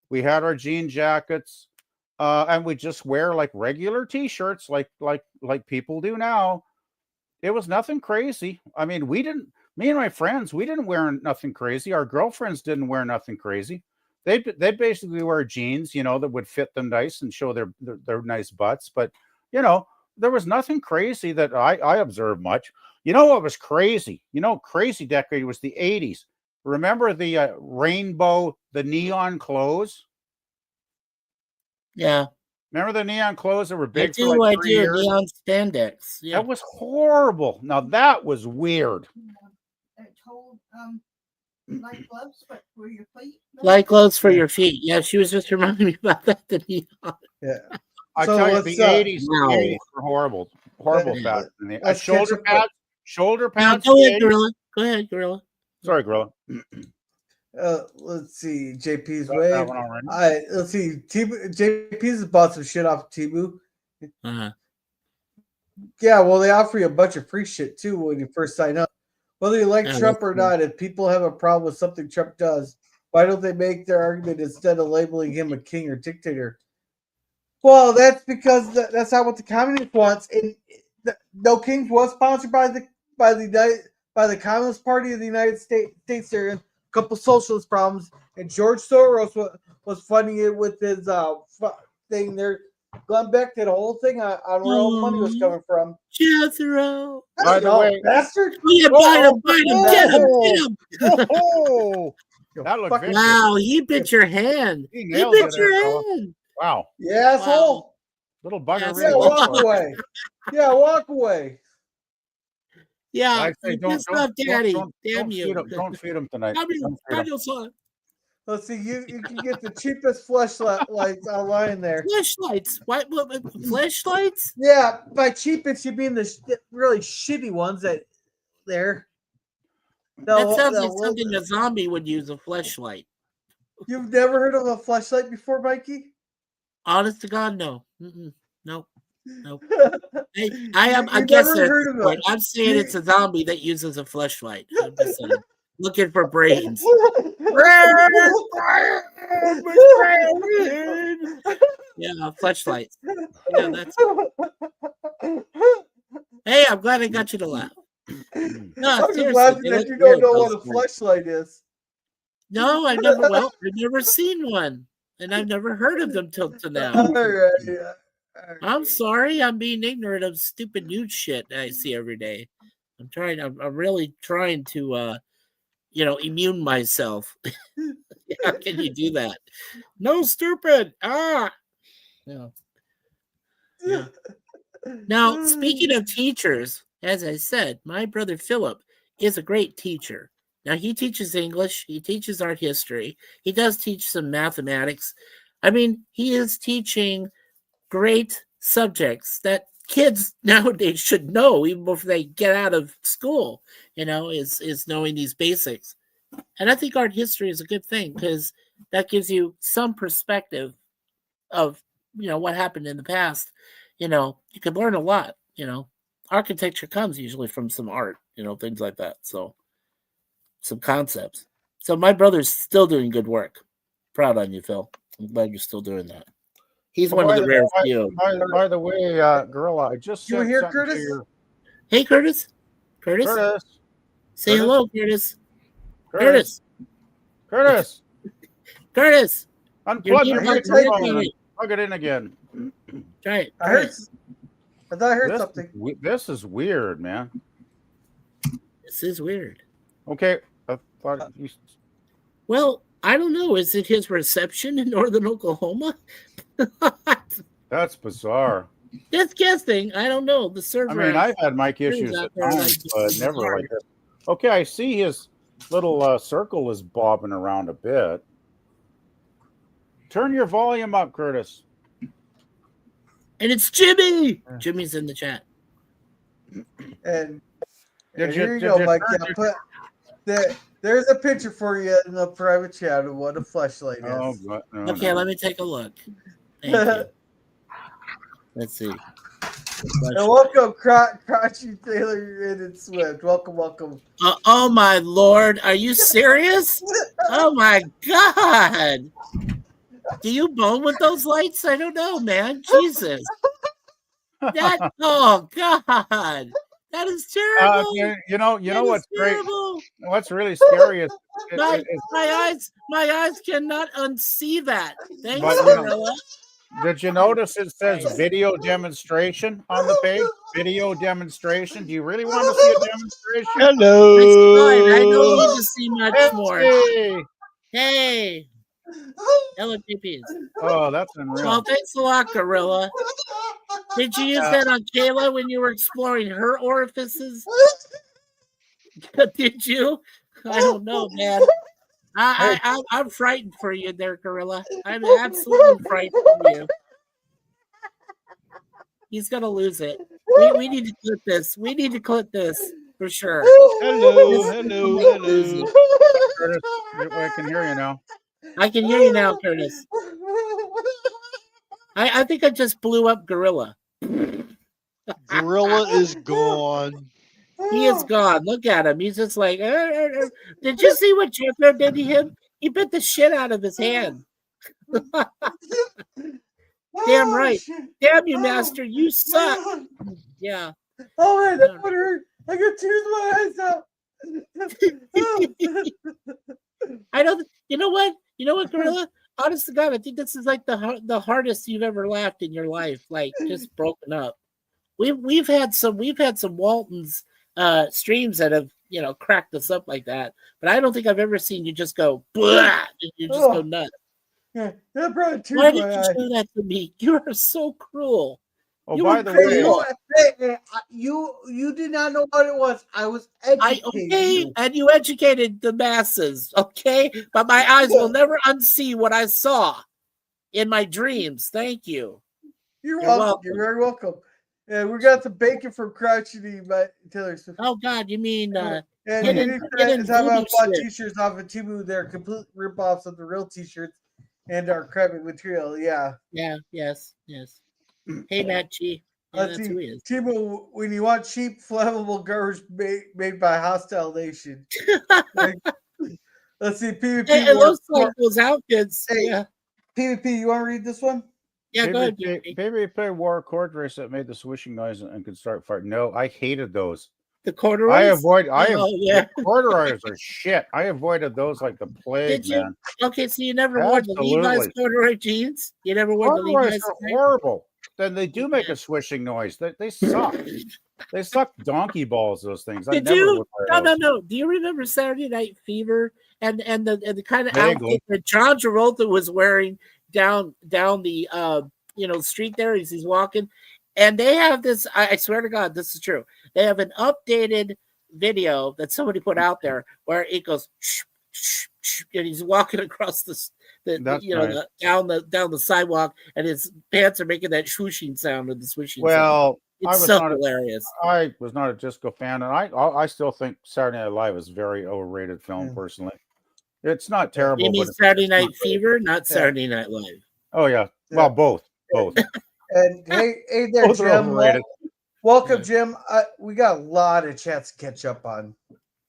D: We had our jean jackets, and we just wear like regular t-shirts like people do now. It was nothing crazy. I mean, me and my friends, we didn't wear nothing crazy. Our girlfriends didn't wear nothing crazy. They basically wear jeans, that would fit them nice and show their nice butts. But, there was nothing crazy that I observed much. You know what was crazy? Crazy decade was the 80s. Remember the rainbow, the neon clothes?
A: Yeah.
D: Remember the neon clothes that were
A: I
D: big
A: do.
D: for like 3 years?
A: Neon spandex. Yeah.
D: That was horrible. Now that was weird.
E: Light gloves, but for your feet.
A: Light gloves for your feet. Yeah, she was just reminding me about that. The neon.
B: Yeah.
D: I
B: So
D: tell you,
B: let's,
D: the 80s,
A: Wow.
D: 80s were horrible
B: Let's-
D: fashion.
B: Shoulder pads.
D: Shoulder
A: Now,
D: pads.
A: go
D: in the
A: ahead,
D: 80s.
A: Gorilla. Go ahead, Gorilla.
D: Sorry, Gorilla.
B: Let's see. JP's
D: Got that
B: wave.
D: one already.
B: Let's see. JP's has bought some shit off Temu.
A: Uh-huh.
B: Yeah, well, they offer you a bunch of free shit too when you first sign up. Whether you like
A: Yeah,
B: Trump
A: that's
B: or
A: cool.
B: not, if people have a problem with something Trump does, why don't they make their argument instead of labeling him a king or dictator? Well, that's because that's not what the communist wants. And No Kings was sponsored by the Communist Party of the United States. There and a couple socialist problems, and George Soros was funding it with his thing there. Glenn Beck did a whole thing on where all the money was coming from.
A: Jethro.
D: By the
B: No,
D: way-
B: bastard!
A: Oh, yeah, bite him, get him, get him.
D: Oh,
B: You
D: that looked
B: fucking-
D: vicious.
A: Wow, he bit your hand.
D: He
A: He
D: nailed
A: bit
D: it there,
A: your
D: fella.
A: hand.
D: Wow,
B: You asshole!
D: little bugger.
A: Yes.
B: Yeah,
D: really went
B: walk
D: for it.
B: away. Yeah, walk away.
A: Yeah,
D: I say,
A: you pissed off Daddy. Damn you.
D: Don't feed him tonight.
A: Come here,
D: Don't feed
A: come
D: him.
A: here, son.
B: Let's see. You can get the cheapest flashlights online there.
A: Flashlights. What flashlights?
B: Yeah, by cheapest you mean the really shitty ones that there.
A: That sounds like something a zombie would use, a flashlight.
B: You've never heard of a flashlight before, Mikey?
A: Honest to God, no. Mm-mm. Nope. Nope. Hey,
B: You
A: I
B: never
A: guess
B: heard of it.
A: I'm saying it's a zombie that uses a flashlight. I'm just saying. Looking for brains. Yeah, flashlights. Yeah, that's. Hey, I'm glad I got you to laugh. No,
B: I'm just
A: seriously,
B: laughing
A: they
B: that
A: look
B: you don't
A: good,
B: know what a
A: those ones.
B: flashlight is.
A: No, I've never seen one, and I've never heard of them till to now.
B: All right, yeah. All
A: I'm
B: right.
A: sorry, I'm being ignorant of stupid news shit I see every day. I'm really trying to immune myself. How can you do that? No, stupid. Yeah. Yeah. Now, speaking of teachers, as I said, my brother Philip is a great teacher. Now, he teaches English, he teaches art history, he does teach some mathematics. I mean, he is teaching great subjects that kids nowadays should know even before they get out of school, is knowing these basics. And I think art history is a good thing because that gives you some perspective of, what happened in the past. You can learn a lot, Architecture comes usually from some art, things like that. So some concepts. So my brother's still doing good work. Proud on you, Phil. I'm glad you're still doing that. He's one of the rare few.
D: By the way, Gorilla, I just
B: You
D: sent
B: here,
D: something to
B: Curtis?
D: your-
A: Hey, Curtis. Curtis.
D: Curtis.
A: Say
D: Curtis?
A: hello, Curtis.
D: Curtis.
A: Curtis.
D: Curtis.
A: Curtis.
D: Unplug
A: You're
D: your
A: muted.
D: microphone and plug it in again.
A: Try it.
B: I heard.
A: Curtis.
B: I thought I heard something.
D: This is weird, man.
A: This is weird.
D: Okay, I thought you.
A: Well, I don't know. Is it his reception in northern Oklahoma?
D: That's bizarre.
A: Just guessing. I don't know. The server.
D: I mean, I've had mic
A: Screws
D: issues
A: out
D: at
A: there, like,
D: times, but
A: it's
D: never
A: hard.
D: like this. Okay, I see his little circle is bobbing around a bit. Turn your volume up, Curtis.
A: And it's Jimmy. Jimmy's in the chat.
B: And
D: Did
B: here
D: you-
B: you
D: did
B: go,
D: you
B: Mike.
D: turn
B: Yeah, there's a picture for you in the private chat of what a fleshlight
D: Oh,
B: is.
D: but, no,
A: Okay,
D: no.
A: let me take a look. Thank you. Let's see.
B: And welcome, Crotchy Taylor and Swift. Welcome.
A: Oh my lord, are you serious? Oh my god. Do you bone with those lights? I don't know, man. Jesus. Oh god. That is terrible.
D: You know
A: That
D: what's
A: is
D: great?
A: terrible.
D: What's really scary is
A: My eyes cannot unsee that. Thanks,
D: But, you know,
A: Gorilla.
D: did you notice it says
A: Christ.
D: video demonstration on the page? Video demonstration. Do you really want to see a demonstration?
C: Hello.
A: It's fine. I don't need to see much more.
D: Hey!
A: Hey. Hello, PPs.
D: Oh, that's unreal.
A: Well, thanks a lot, Gorilla. Did you use that on Kayla when you were exploring her orifices? Did you? I don't know, man. I'm frightened for you there, Gorilla. I'm absolutely frightened for you. He's gonna lose it. We need to clip this. We need to clip this for sure.
C: Hello.
D: Curtis, I can hear you now.
A: I can hear you now, Curtis. I think I just blew up Gorilla.
C: Gorilla is gone.
A: He is gone. Look at him. He's just like, Did you see what Jethro did to him? He bit the shit out of his hand. Damn right. Damn you, Master. You suck. Yeah.
B: Oh man, that would hurt. I got tears in my eyes out.
A: I don't. You know what? You know what, Gorilla? Honest to God, I think this is like the hardest you've ever laughed in your life. Like just broken up. We've had some Walton's streams that have cracked us up like that, but I don't think I've ever seen you just go blah. You just go nuts.
B: Yeah, that brought tears
A: Why
B: in
A: did
B: my
A: you
B: eyes.
A: do that to me? You are so cruel.
D: Oh,
A: You
D: by
A: were
D: the
A: crazy.
D: way,
B: You did not know what it was. I was educating you.
A: And you educated the masses, okay? But my eyes will never unsee what I saw in my dreams. Thank you.
B: You're
A: You're
B: welcome.
A: welcome.
B: You're very welcome. And we got some bacon from Crouchy by Taylor Swift.
A: Oh God, you mean
B: And
A: Get
B: you
A: in-
B: need
A: get in
B: to have
A: voodoo
B: bought
A: shit.
B: t-shirts off of Temu. They're complete rip-offs of the real t-shirts and our crappy material. Yeah.
A: yeah, yes. Hey Matt G. Yeah,
B: Let's
A: that's
B: see.
A: who he is.
B: Temu, when you want cheap, flammable garbage made by Hostile Nation. Like, let's see. PvP.
A: It looks like those outfits.
B: Hey,
A: Yeah.
B: PvP, you want to read this one?
A: Yeah, go ahead. JP.
D: PvP wore a corduroys that made the swishing noise and could start fighting. No, I hated those.
A: The corduroys. Yeah.
D: Corduroys are shit. I avoided those like the plague,
A: Did you?
D: man.
A: Okay, so you never wore the Levi's
D: Absolutely.
A: corduroy jeans. You never wore the
D: Corduroys
A: Levi's.
D: are horrible. Then they do make a swishing noise. They suck. They suck donkey balls. Those things. I
A: Did
D: never
A: you?
D: would wear those.
A: No. Do you remember Saturday Night Fever and the kind of
D: Vaguely.
A: outfit that John Travolta was wearing down the street there as he's walking? And they have this. I swear to God, this is true. They have an updated video that somebody put out there where it goes shh, shh, shh, and he's walking across
D: That's nice.
A: down the sidewalk, and his pants are making that swooshing sound with the swooshing. sound.
D: Well,
A: It's so hilarious.
D: I was not a disco fan, and I still think Saturday Night Live is a very overrated film. Personally, it's not terrible.
A: You mean
D: but it's
A: Saturday Night
D: not great.
A: Fever, not Saturday Night Live.
D: Oh yeah. Well, both.
B: And hey there,
D: Both are
B: Jim.
D: overrated.
B: Welcome, Jim. We got a lot of chats to catch up on.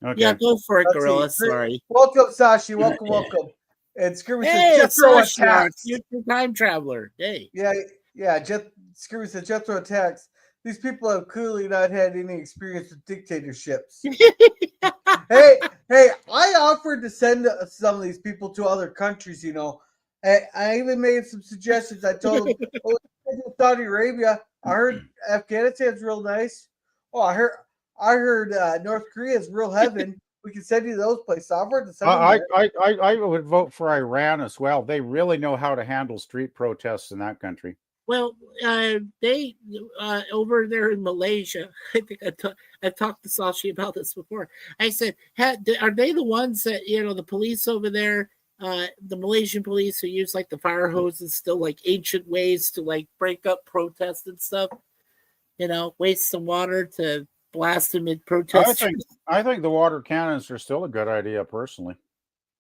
D: Okay.
A: Yeah, go for it,
B: Let's
A: Gorilla.
B: see.
A: Sorry.
B: Welcome, Sashi. Welcome. And Screwy
A: Hey,
B: says Jethro
A: Sasha,
B: attacks.
A: you're a time traveler. Hey.
B: Yeah. Screwy says Jethro attacks. These people have clearly not had any experience with dictatorships. hey, I offered to send some of these people to other countries, I even made some suggestions. I told them, Saudi Arabia. I heard Afghanistan's real nice. Oh, I heard North Korea's real heaven. We can send you those places. I offered to send them there.
D: I would vote for Iran as well. They really know how to handle street protests in that country.
A: Well, they over there in Malaysia. I think I've talked to Sashi about this before. I said, are they the ones that the police over there, the Malaysian police who use like the fire hoses, still like ancient ways to like break up protests and stuff? Waste some water to blast them in protesters.
D: I think the water cannons are still a good idea, personally.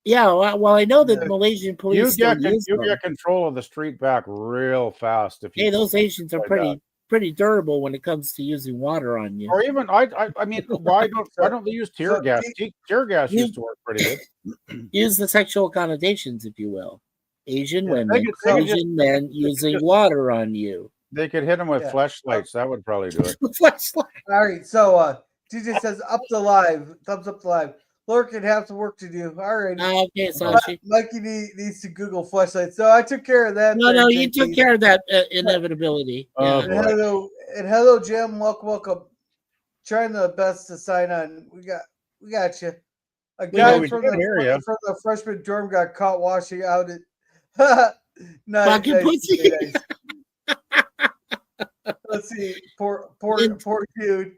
A: Yeah, well, I know that
B: Yeah.
A: Malaysian
D: You
A: police still
D: get
A: use them.
D: control of the street back real fast if you.
A: Hey, those Asians are
D: like
A: pretty durable when it comes to using water on you.
D: Or even I mean, why don't they use tear
B: So,
D: gas? Tear gas
A: you-
D: used to work pretty good.
A: Use the sexual connotations, if you will. Asian
B: Yeah,
A: women,
D: they could
A: Asian men using
D: just-
A: water on you.
D: They could hit them with
B: Yeah.
D: flashlights. That would probably do it.
A: Flashlight.
B: All right, so TJ says up the live, thumbs up the live. Lorcan have some work to do. All right,
A: Okay, Sashi.
B: Mikey needs to Google flashlight. So I took care of that.
A: No,
B: there,
A: you took
B: JP.
A: care of that inevitability.
D: Oh,
A: Yeah.
D: boy.
B: And hello, Jim. Welcome. Trying the best to sign on. We got you. A guy
D: we
B: from
D: did hear ya.
B: the freshman dorm got caught washing out at.
A: Fucking pussy.
B: Nice. Let's see. Poor dude.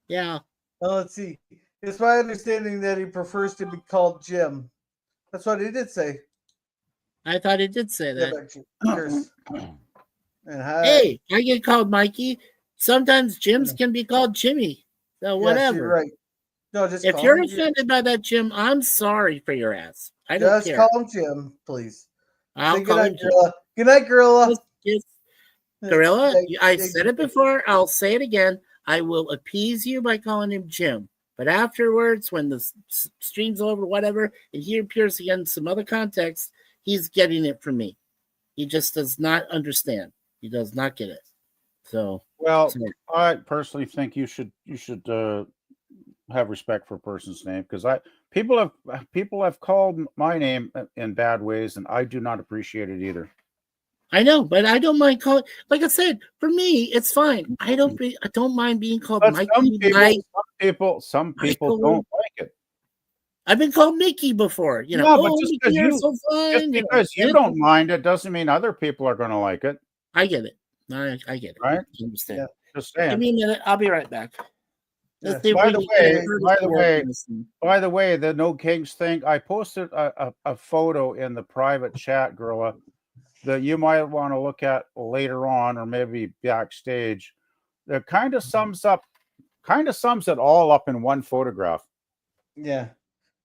A: Yeah.
B: Let's see. It's my understanding that he prefers to be called Jim. That's what he did say.
A: I thought it did say
B: Yeah,
A: that.
B: but cheers. And hi.
A: Hey, I get called Mikey. Sometimes Jims can be called Jimmy. So
B: Yes,
A: whatever.
B: you're right. No, just
A: If
B: call
A: you're
B: him Jim.
A: offended by that, Jim, I'm sorry for your ass. I don't
B: Just
A: care.
B: call him Jim, please.
A: I'll
B: Say
A: call him
B: goodnight,
A: Jim.
B: Gorilla. Good night, Gorilla.
A: Yes. Gorilla, I
B: Thank
A: said
B: you.
A: it before. I'll say it again. I will appease you by calling him Jim. But afterwards, when the stream's over, whatever, and he appears again in some other context, he's getting it from me. He just does not understand. He does not get it. So,
D: Well,
A: so
D: I personally think you should have respect for a person's name, because people have called my name in bad ways, and I do not appreciate it either.
A: I know, but I don't mind calling. Like I said, for me, it's fine. I don't mind being called
D: But
A: Mikey. Mike.
D: some people
A: Michael.
D: don't like it.
A: I've been called Mickey before.
D: Yeah, but just
A: Mickey,
D: because
A: you're
D: you-
A: so fun.
D: Just because you don't mind it doesn't mean other people are going to like it,
A: I get it. I get it.
D: right?
A: I understand.
B: Yeah.
D: Just
A: Give
D: saying.
A: me a minute. I'll be right back. Let's see if
D: By
A: we
D: the
A: can
D: way-
A: get it.
D: by the way- By the way, the No Kings thing, I posted a photo in the private chat, Gorilla, that you might want to look at later on, or maybe backstage. That kind of sums it all up in one photograph.
B: Yeah.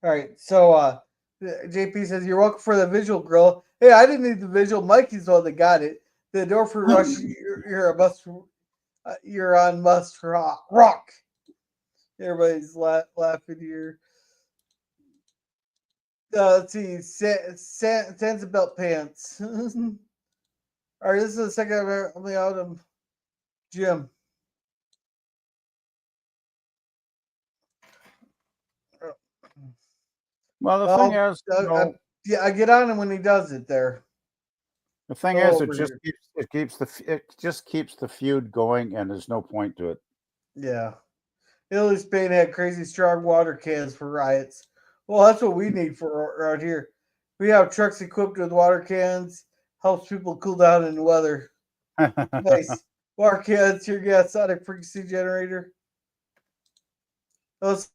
B: All right. So JP says you're welcome for the visual, Gorilla. Hey, I didn't need the visual. Mikey's the one that got it. The Dorfer Rush. You're a must. You're on must rock. Everybody's laughing here. Let's see. Sansa belt pants. All right, this is the second I'm out of Jim.
D: Well, the
B: Well,
D: thing is, you know,
B: Yeah, I get on him when he does it there.
D: the thing
B: go
D: is,
B: over
D: it just keeps the feud going, and there's no point to it.
B: Yeah. Italy, Spain had crazy strong water cans for riots. Well, that's what we need for around here. We have trucks equipped with water cans, helps people cool down in the weather. Nice. Water cans, tear gas, sonic frequency generator. Let's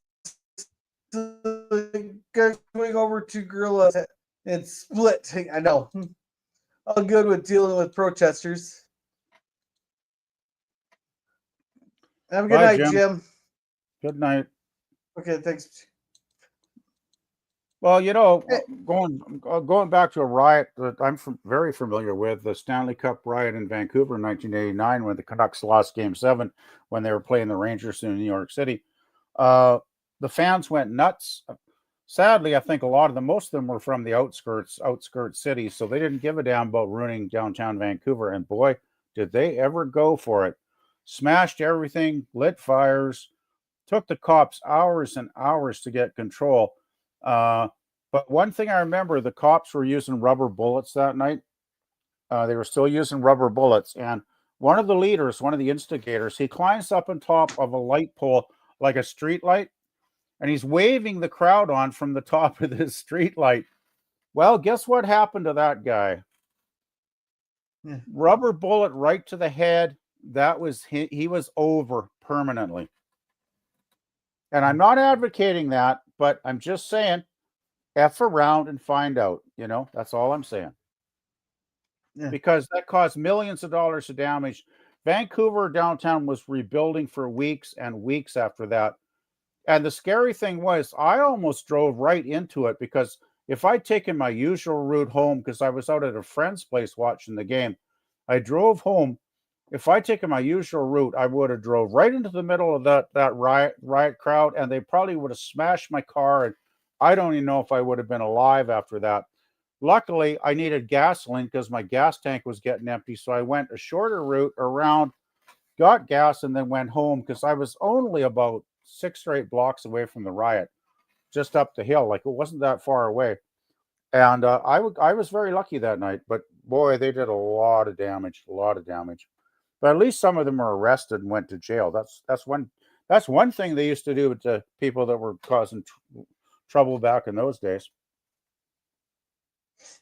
B: going over to Gorilla and Split. I know. All good with dealing with protesters. Have a good
D: Bye,
B: night, Jim.
D: Good night.
B: Okay, thanks.
D: Well, you know,
B: Hey.
D: going back to a riot that I'm very familiar with, the Stanley Cup riot in Vancouver in 1989, when the Canucks lost Game 7 when they were playing the Rangers in New York City. The fans went nuts. Sadly, I think most of them were from the outskirts cities, so they didn't give a damn about ruining downtown Vancouver. And boy, did they ever go for it. Smashed everything, lit fires, took the cops hours and hours to get control. But one thing I remember, the cops were using rubber bullets that night. They were still using rubber bullets. And one of the leaders, one of the instigators, he climbs up on top of a light pole like a street light, and he's waving the crowd on from the top of this street light. Well, guess what happened to that guy?
B: Yeah.
D: Rubber bullet right to the head. That was he was over permanently. And I'm not advocating that, but I'm just saying, F around and find out. That's all I'm saying.
B: Yeah.
D: Because that caused millions of dollars of damage. Vancouver downtown was rebuilding for weeks and weeks after that. And the scary thing was, I almost drove right into it because if I'd taken my usual route home, because I was out at a friend's place watching the game, I drove home. If I'd taken my usual route, I would have drove right into the middle of that riot crowd, and they probably would have smashed my car. And I don't even know if I would have been alive after that. Luckily, I needed gasoline because my gas tank was getting empty. So I went a shorter route around, got gas, and then went home because I was only about 6 or 8 blocks away from the riot, just up the hill. Like, it wasn't that far away. And I was very lucky that night. But boy, they did a lot of damage. But at least some of them were arrested and went to jail. That's one thing they used to do to people that were causing trouble back in those days.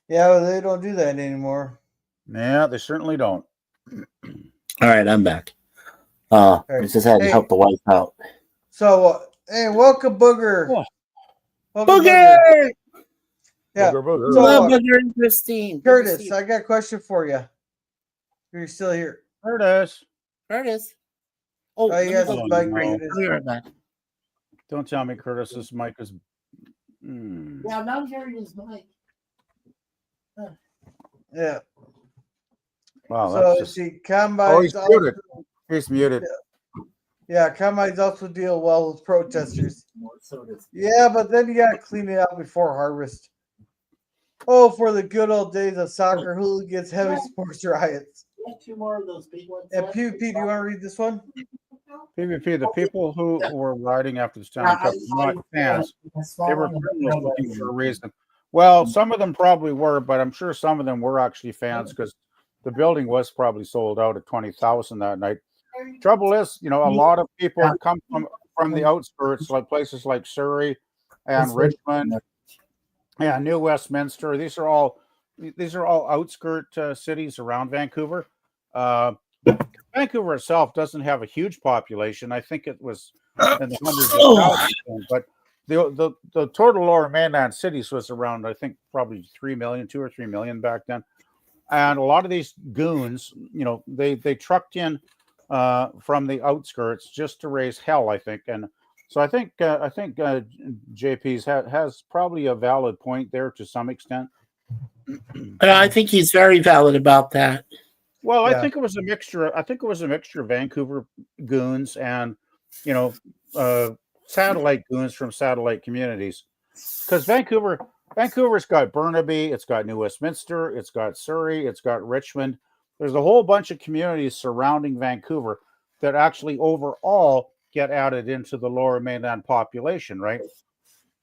B: Yeah, well, they don't do that anymore.
D: Yeah, they certainly don't.
A: All right, I'm back.
B: right.
A: I just had to
B: Hey.
A: help the wife out.
B: So, hey, welcome, Booger.
D: Oh.
B: Welcome,
A: Booger!
B: Yeah.
D: Booger, booger.
B: So,
A: Love Booger and Christine. Good to
B: Curtis,
A: see you.
B: I got a question for you. You're still here.
D: Curtis,
A: Curtis. Oh,
B: Oh, he has
D: his
B: his
D: mic
B: mic
D: muted.
B: muted.
A: I'll be right back.
D: don't tell me Curtis's mic is.
A: Yeah, I'm not hearing his mic.
B: Yeah.
D: Wow,
B: So,
D: that's
B: let's
D: just.
B: see,
D: Oh,
B: Combine's
D: he's muted. He's muted.
B: Yeah, Combine's also deal well with protesters.
A: So does
B: Yeah, but then you gotta clean it out before harvest. Oh, for the good old days of soccer hooligans, heavy sports riots.
A: you have 2 more of those big ones.
B: And
A: left?
B: PvP, do you want to read this one?
D: PvP, the people who were riding after the Stanley Cup were not fans. They were criminals looking for a reason. Well, some of them probably were, but I'm sure some of them were actually fans because the building was probably sold out at 20,000 that night. Trouble is, a lot of people come from the outskirts, like places like Surrey and Richmond and New Westminster. These are all outskirt cities around Vancouver. Vancouver itself doesn't have a huge population. I think it was in the hundreds of thousands, but the total Lower Mainland cities was around, I think, probably 3 million, 2 or 3 million back then. And a lot of these goons, they trucked in from the outskirts just to raise hell, I think. And so I think JP's has probably a valid point there to some extent.
A: I think he's very valid about that.
D: Well,
B: Yeah.
D: I think it was a mixture. I think it was a mixture of Vancouver goons and, satellite goons from satellite communities. Because Vancouver's got Burnaby, it's got New Westminster, it's got Surrey, it's got Richmond. There's a whole bunch of communities surrounding Vancouver that actually overall get added into the Lower Mainland population, right?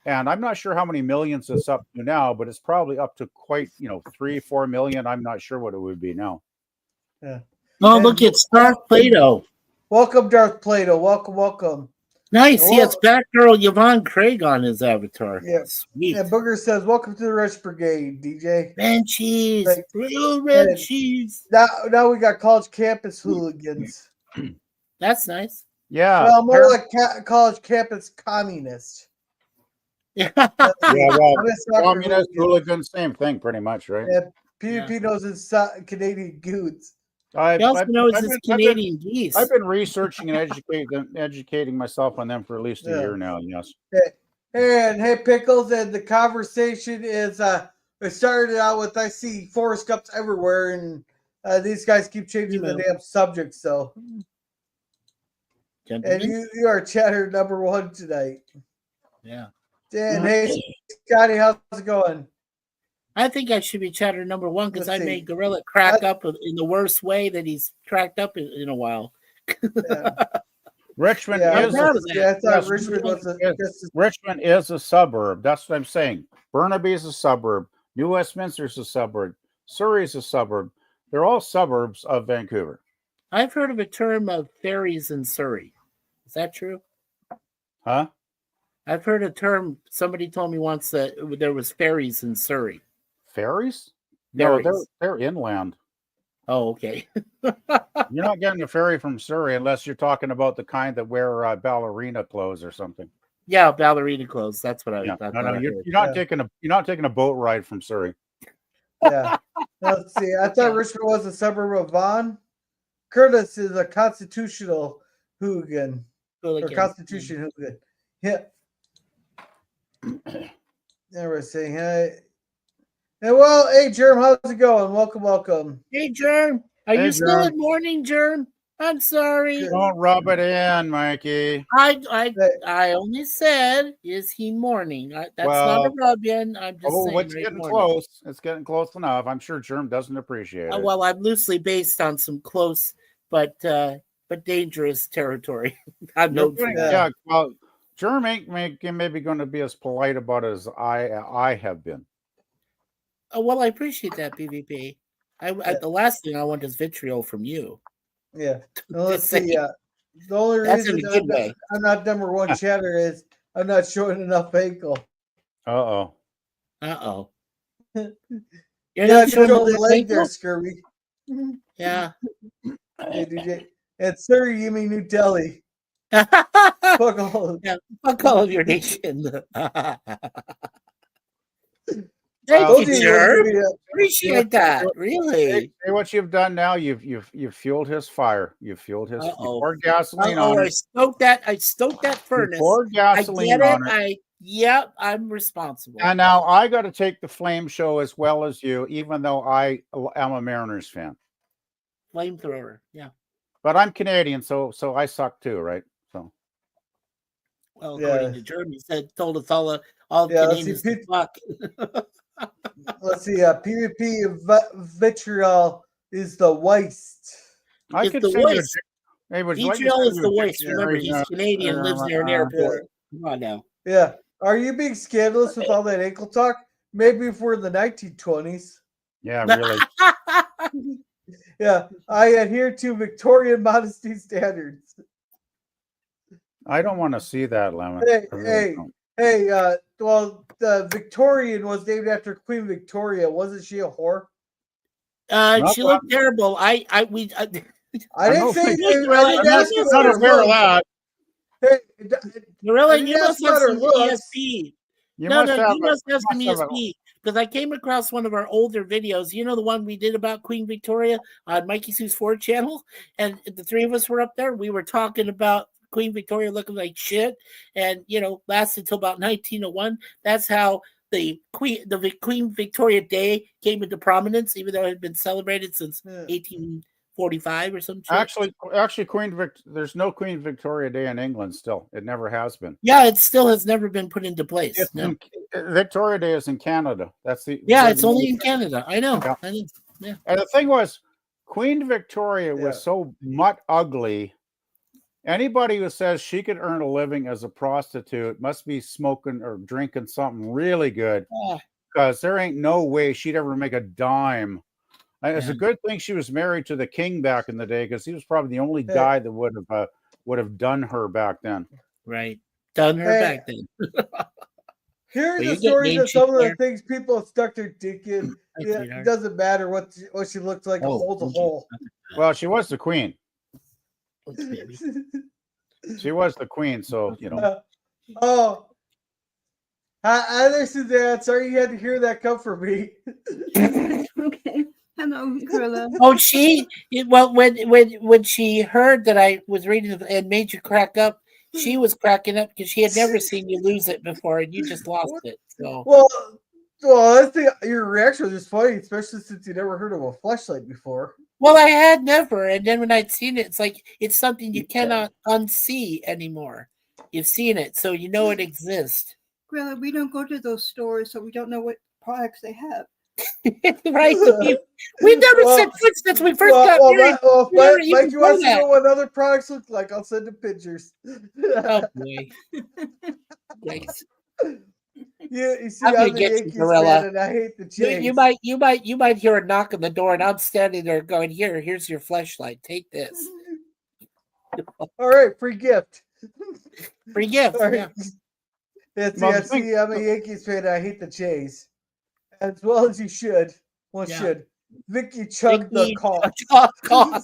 D: And I'm not sure how many millions it's up to now, but it's probably up to quite, 3-4 million. I'm not sure what it would be now.
B: Yeah.
A: Oh,
B: And-
A: look, it's Darth Plato.
B: Welcome, Darth Plato. Welcome.
A: Nice. He has
B: Well-
A: Batgirl Yvonne Craig on his avatar.
B: Yeah.
A: Sweet.
B: And Booger says, "Welcome to the Rush Brigade, DJ."
A: Red cheese.
B: Like-
A: Real red
B: and-
A: cheese.
B: Now we got college campus hooligans.
A: That's nice.
D: Yeah.
B: Well, more like college campus communists.
A: Yeah.
D: Yeah, well,
B: Soccer
D: communist,
B: hooligans.
D: hooligan, same thing, pretty much, right?
B: Yeah, PvP knows his Canadian goons.
A: He also
D: I've
A: knows
D: been-
A: his
D: I've been-
A: Canadian geese.
D: I've been researching and educating myself on them for at least a
B: Yeah.
D: year now. Yes.
B: And hey, Pickles, and the conversation is it started out with I see Forrest Gumps everywhere, and these guys keep changing the
A: Email.
B: damn subject. So, and
A: Gentlemen.
B: you are chatter number 1 tonight.
A: Yeah.
B: And hey, Scotty, how's it going?
A: I think I should be chatter number 1 because I
B: Let's see.
A: made Gorilla crack up in the worst way that he's cracked up in a while.
B: Yeah,
D: Richmond
B: yeah,
A: I'm proud of that.
B: I thought
D: yes,
B: Richmond was
D: Richmond is a suburb. That's what I'm saying. Burnaby is a suburb. New Westminster is a suburb. Surrey is a suburb. They're all suburbs of Vancouver.
A: I've heard of a term of fairies in Surrey. Is that true?
D: Huh?
A: I've heard a term. Somebody told me once that there was fairies in Surrey.
D: Ferries? No,
A: Ferries.
D: they're inland.
A: Oh, okay.
D: You're not getting a ferry from Surrey unless you're talking about the kind that wear ballerina clothes or something.
A: Yeah, ballerina clothes. That's what I
D: Yeah,
A: thought.
D: no,
A: I
D: you're
A: heard.
D: not taking a boat ride from Surrey.
B: Yeah. Let's see. I thought Richmond was a suburb of Vaughan. Curtis is a constitutional hooligan. Or
A: Hooligan.
B: Constitution hooligan. Yeah. Never saying hey. Hey, well, hey Germ, how's it going? Welcome.
A: Hey, Germ. Are
D: Hey,
A: you still
D: Germ.
A: in mourning, Germ? I'm sorry.
B: Good.
D: Don't rub it in, Mikey.
A: I only said, is he mourning? That's not a
D: Well,
A: rub in. I'm just saying.
D: it's
A: right,
D: getting
A: mourning.
D: close. It's getting close enough. I'm sure Germ doesn't appreciate it.
A: Well, I'm loosely based on some close but dangerous territory. I'm known for that.
D: Yeah, well, Germ ain't maybe going to be as polite about it as I have been.
A: Well, I appreciate that, PvP. The last thing I want is vitriol from you.
B: Yeah. Now, let's
A: Just
B: see. The only
A: That's in
B: reason
A: a good way.
B: I'm not number one chatter is I'm not showing enough ankle.
D: Uh-oh.
A: Uh-oh.
B: You're
A: not showing
B: showing the
A: enough
B: leg there,
A: ankle?
B: Scurvy.
A: Yeah.
B: Hey, DJ. And sir, you mean New Delhi.
A: Fuck
B: Fuck all.
A: all of your nation.
D: Well,
A: Thank you, Germ. Appreciate that.
D: Hey,
A: Really.
D: what you've done now, you've fueled his fire. You've fueled his. You poured gasoline on
A: I
D: it.
A: stoked that furnace.
D: You poured gasoline
A: I get
D: on it.
A: Yep, I'm responsible.
D: And now I got to take the flame show as well as you, even though I am a Mariners fan.
A: Flamethrower, yeah.
D: But I'm Canadian, so I suck too, right? So.
A: Well, according to Germany, told us all Canadians to fuck.
B: Let's see. PvP vitriol is the waste.
D: I
A: It's
D: could
A: the
D: say
A: waste.
D: Vitriol
A: is the waste. Remember, he's Canadian, lives near an airport. Come on now.
B: Yeah. Are you being scandalous with all that ankle talk? Maybe if we're in the 1920s.
D: Yeah, really.
B: Yeah, I adhere to Victorian modesty standards.
D: I don't want to see that, Lemon.
B: Well, the Victorian was named after Queen Victoria. Wasn't she a whore?
A: She looked terrible. I
B: didn't say
A: Gorilla,
D: not aware of that.
B: Hey,
A: Gorilla, you must have some ESP. You must have some ESP. Because I came across one of our older videos. You know the one we did about Queen Victoria on Mikey Sue's Ford channel? And the three of us were up there. We were talking about Queen Victoria looking like shit. And, lasted until about 1901. That's how the Queen Victoria Day came into prominence, even though it had been celebrated since 1845 or something.
D: Actually, there's no Queen Victoria Day in England still. It never has been.
A: Yeah, it still has never been put into place.
D: Victoria Day is in Canada. That's
A: it's only in Canada. I know.
D: Yeah. And the thing was, Queen Victoria was so mutt ugly. Anybody who says she could earn a living as a prostitute must be smoking or drinking something really good, because there ain't no way she'd ever make a dime. And it's a good thing she was married to the king back in the day, because he was probably the only guy that would have done her back then.
A: Right, done her back then.
B: Here's the stories of some of the things people have stuck their dick in. It doesn't matter what she looks like. A hole's a hole.
D: Well, she was the queen. She was the queen, so
B: Hi there, Suzanne. Sorry you had to hear that come from me.
E: Okay. Hello, Gorilla.
A: Oh, when she heard that I was reading and made you crack up, she was cracking up because she had never seen you lose it before, and you just lost it. So
B: I think your reaction was just funny, especially since you never heard of a fleshlight before.
A: Well, I had never, and then when I'd seen it, it's like it's something you cannot unsee anymore. You've seen it, so you know it exists.
E: Gorilla, we don't go to those stores, so we don't know what products they have.
A: Right? We never said foot since we first got married.
B: Mike, you want to know what other products look like? I'll send the pictures.
A: Oh boy! Thanks.
B: Yeah, you see,
A: I'm
B: I'm
A: gonna
B: the
A: get
B: Yankees
A: you, Gorilla.
B: fan, and I hate the Jays.
A: You might hear a knock on the door, and I'm standing there going, "Here's your fleshlight. Take this."
B: All right, free gift.
A: Free gift.
B: Right.
A: Yeah.
B: I'm a Yankees fan. And I hate the Jays. as well as you should. One
A: Yeah.
B: should. Vicky chugged the
A: Vicky
B: cock.
A: cock.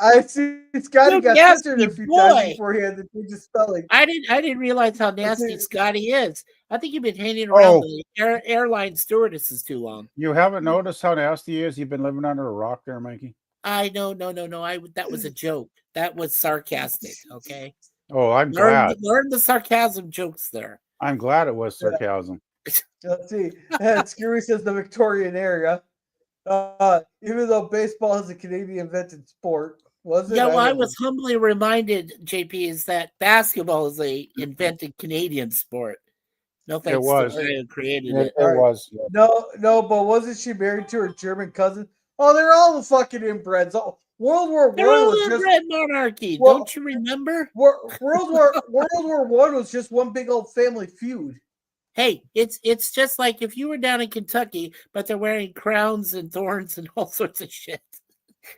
B: I see Scotty
A: You
B: got censored a
A: nasty
B: few
A: boy.
B: times before he had to change his spelling.
A: I didn't realize how nasty
B: it.
A: Scotty is. I think you've been hanging around
D: Oh.
A: the airline stewardesses too long.
D: You haven't noticed how nasty he is? You've been living under a rock there, Mikey.
A: I know, no. That was a joke. That was sarcastic. Okay,
D: Oh, I'm glad.
A: learn the sarcasm jokes there.
D: I'm glad it was sarcasm.
B: Let's see. Screwy says the Victorian area. Even though baseball is a Canadian invented sport, was it?
A: Yeah, well, I
B: don't
A: was humbly reminded, JP, is that basketball is a invented Canadian sport. No thanks
D: was.
A: to the guy who created
D: It
A: it.
D: was.
B: know. No, but wasn't she married to her German cousin? Oh, they're all the fucking inbreds. Oh, World War
A: They're
B: One
A: all
B: was just
A: inbred monarchy.
B: Well-
A: Don't you remember?
B: World War One was just one big old family feud.
A: Hey, it's just like if you were down in Kentucky, but they're wearing crowns and thorns and all sorts of shit.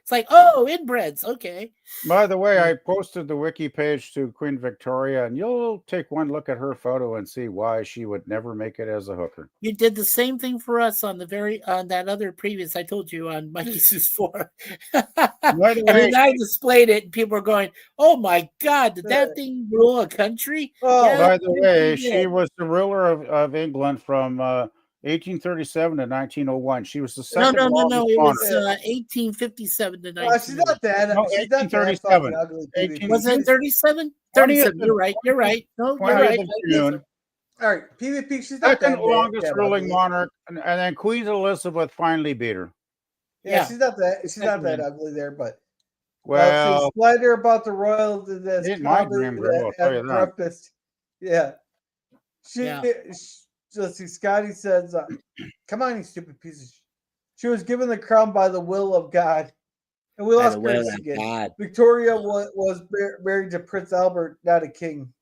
A: It's like, oh, inbreds, okay.
D: By the way, I posted the wiki page to Queen Victoria, and you'll take one look at her photo and see why she would never make it as a hooker.
A: You did the same thing for us on that other previous I told you on Mikey's is for.
D: By the
A: And
D: way,
A: then I displayed it, and people were going, "Oh my God, did that thing rule a country?"
B: Oh,
A: Yeah.
D: by the way,
A: Yeah.
D: she was the ruler of England from 1837 to 1901. She was the
A: No.
D: second. longest
A: It was
D: monarch.
A: 1857 to
B: she's
A: 19.
B: not that.
D: No,
B: she's not that
D: 1837.
B: fucking ugly.
D: 18
A: Was it 37?
D: 20th
A: 37. You're right. You're right. No, you're
D: 20th
A: right.
D: of June.
B: All right, PvP. She's not
D: Second
B: that
D: longest
B: that
D: ruling
B: ugly.
D: monarch, and then Queen Elizabeth finally beat her.
B: Yeah,
A: Yeah.
B: she's not that. She's not that
A: Second
B: ugly there, but
D: Well,
B: slider about the royal. That's
D: ain't my
B: probably
D: dream girl, I'll tell you that.
B: breakfast. Yeah,
A: Yeah.
B: Let's see. Scotty says, "Come on, you stupid piece of." She was given the crown by the will of God, and we
A: By
B: lost
A: the will
B: Grace
A: of
B: again.
A: God.
B: Victoria was married to Prince Albert, not a king.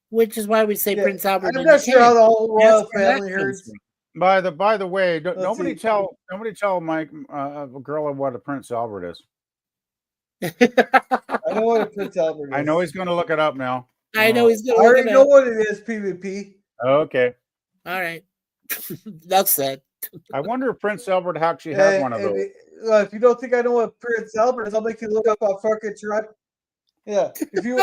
A: Which is why we say
B: Yeah,
A: Prince Albert.
B: I'm
A: and
B: not
A: the
B: sure how
A: king.
B: the whole
A: That's
B: royal
A: where that
B: family
A: comes
B: herds.
A: from.
D: by the way,
B: Let's
D: nobody
B: see.
D: tell Mike a girl what a Prince Albert is.
B: I know what a Prince Albert is.
D: I know he's going to look it up now.
A: I know he's
B: I
A: gonna look
B: already
A: it
B: know
A: up.
B: what it is. PvP.
D: Okay.
A: All right. That's said.
D: I wonder if Prince Albert actually had one of those.
B: If you don't think I know what Prince Albert is, I'll make you look up a fucking Toronto. Yeah, if you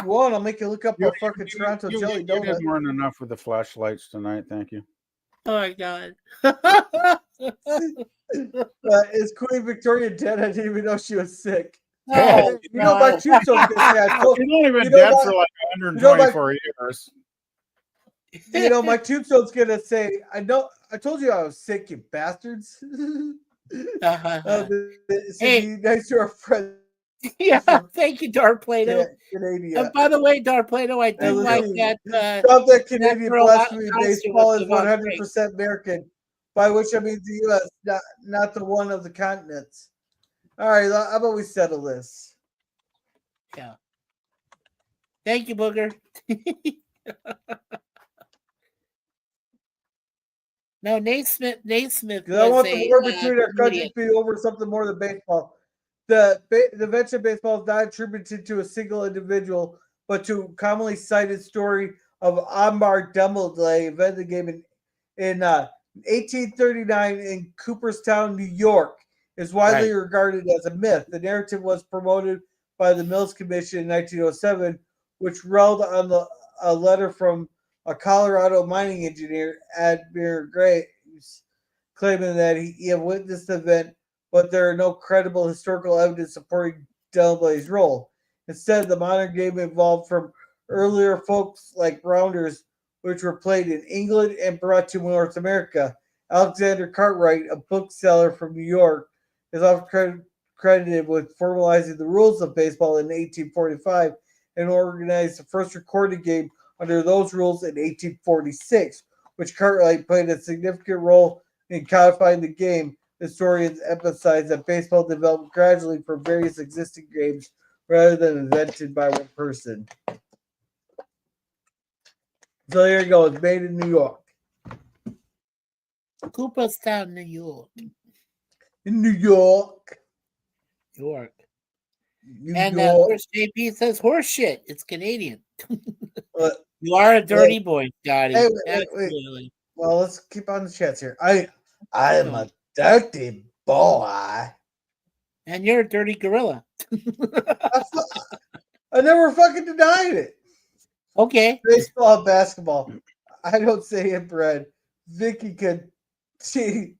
B: want, I'll make you look up a fucking Toronto jelly
D: you
B: donut.
D: did more than enough with the flashlights tonight. Thank you.
A: Oh my God.
B: Is Queen Victoria dead? I didn't even know she was sick.
A: Oh,
B: You know, my
A: God.
B: tombstone's gonna say,
D: She's only been
B: You know
D: dead
B: what?
D: for like
B: You know what?
D: 124 years.
B: my tombstone's gonna say, I told you I was sick, you bastards.
A: Hey.
B: Be nice to our friends.
A: Yeah, thank you, Dark Plato.
B: Canadian.
A: And by the way, Dark Plato, I do
B: Yeah,
A: like
B: listen.
A: that.
B: Stop that Canadian
A: girl
B: blasphemy.
A: out-
B: Baseball
A: out
B: is
A: to the
B: 100% American, by which I mean the U.S., not the one of the continents. All right, how about we settle this?
A: Yeah. Thank you, Booger. No, Naismith.
B: Because I want the war between our countries
A: comedian.
B: to be over something more than baseball. The invention of baseball is not attributed to a single individual, but to a commonly cited story of Ambar Dumbledore invented the game in 1839 in Cooperstown, New York. Is widely regarded as a myth. The narrative was promoted by the Mills Commission in 1907, which relied on a letter from a Colorado mining engineer, Admiral Graves, claiming that he had witnessed the event, but there are no credible historical evidence supporting Dumbledore's role. Instead, the modern game evolved from earlier folks like rounders, which were played in England and brought to North America. Alexander Cartwright, a bookseller from New York, is often credited with formalizing the rules of baseball in 1845 and organized the first recorded game under those rules in 1846, which Cartwright played a significant role in codifying the game. Historians emphasize that baseball developed gradually from various existing games rather than invented by one person. So there you go. It's made in New York.
A: Cooperstown, New York.
B: In New York.
A: New
B: York.
A: Of course, JP says horse shit. It's Canadian.
B: Uh,
A: You are a dirty boy, Scotty.
B: Hey, wait.
A: Absolutely.
B: Well, let's keep on the chats here. I am a dirty boy.
A: And you're a dirty gorilla.
B: I never fucking denied it.
A: Okay.
B: Baseball, and basketball. I don't say inbred. Vicky could see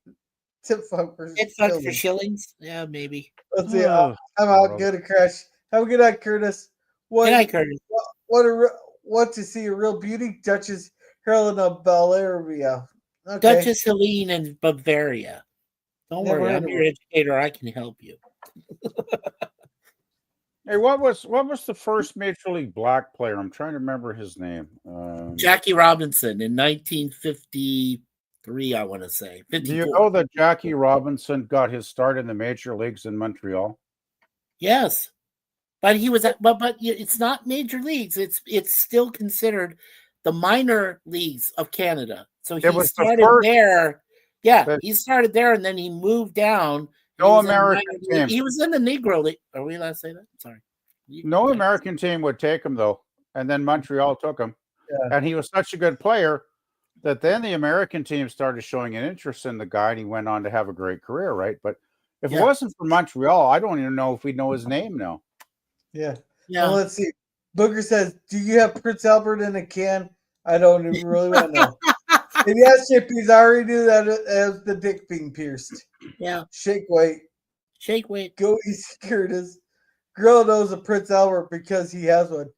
B: tip fuck for
A: It's fuck for
B: shillings.
A: shillings. Yeah, maybe.
B: Let's see.
D: Oh,
B: I'm out.
D: gross.
B: Good to crash. Have a good night, Curtis. What?
A: Good night, Curtis.
B: What to see a real beauty? Duchess Helena Bavaria. Okay.
A: Duchess Helene in Bavaria. Don't
B: Never
A: worry,
B: heard
A: I'm
B: of
A: your
B: her.
A: educator. I can help you.
D: Hey, what was the first Major League Black player? I'm trying to remember his name.
A: Jackie Robinson in 1953, I want to say.
D: Do
A: 54.
D: you know that Jackie Robinson got his start in the major leagues in Montreal?
A: Yes, but he was but it's not major leagues. It's still considered the minor leagues of Canada. So he
D: was the
A: started
D: first-
A: there. Yeah,
D: but-
A: he started there, and then he moved down. He
D: No
A: was in
D: American
A: minor league-
D: team.
A: He was in the Negro League. Are we allowed to say that? Sorry.
D: No American team would take him though, and then Montreal took him, and he was such a good player that then the American team started showing an interest in the guy, and he went on to have a great career, right? But if
A: Yeah.
D: it wasn't for Montreal, I don't even know if we know his name now.
B: Yeah.
A: Yeah.
B: Well, let's see. Booger says, "Do you have Prince Albert in a can?" I don't even really want to know. And yes, Chippy's I already knew that as the dick being pierced.
A: Yeah.
B: Shake weight.
A: Shake weight.
B: Go easy, Curtis. Girl knows a Prince Albert because he has one.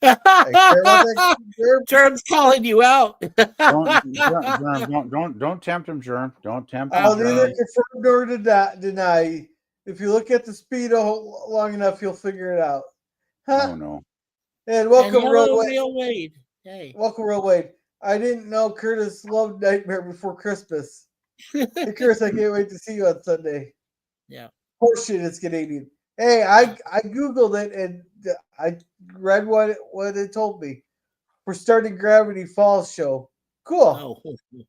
B: I care about that, Germ.
A: Germ's calling you out.
D: Don't tempt him, Germ. Don't tempt him.
B: I'll
D: Germ.
B: neither confirm nor deny. If you look at the speedo long enough, you'll figure it out. Huh?
D: Oh no.
B: And welcome,
A: And
B: Real
A: hello,
B: Wade.
A: Real Wade. Hey.
B: Welcome, Real Wade. I didn't know Curtis loved Nightmare Before Christmas. Hey, Curtis, I can't wait to see you on Sunday.
A: Yeah.
B: Horseshit, it's Canadian. Hey, I googled it and I read what it told me. We're starting Gravity Falls show. Cool.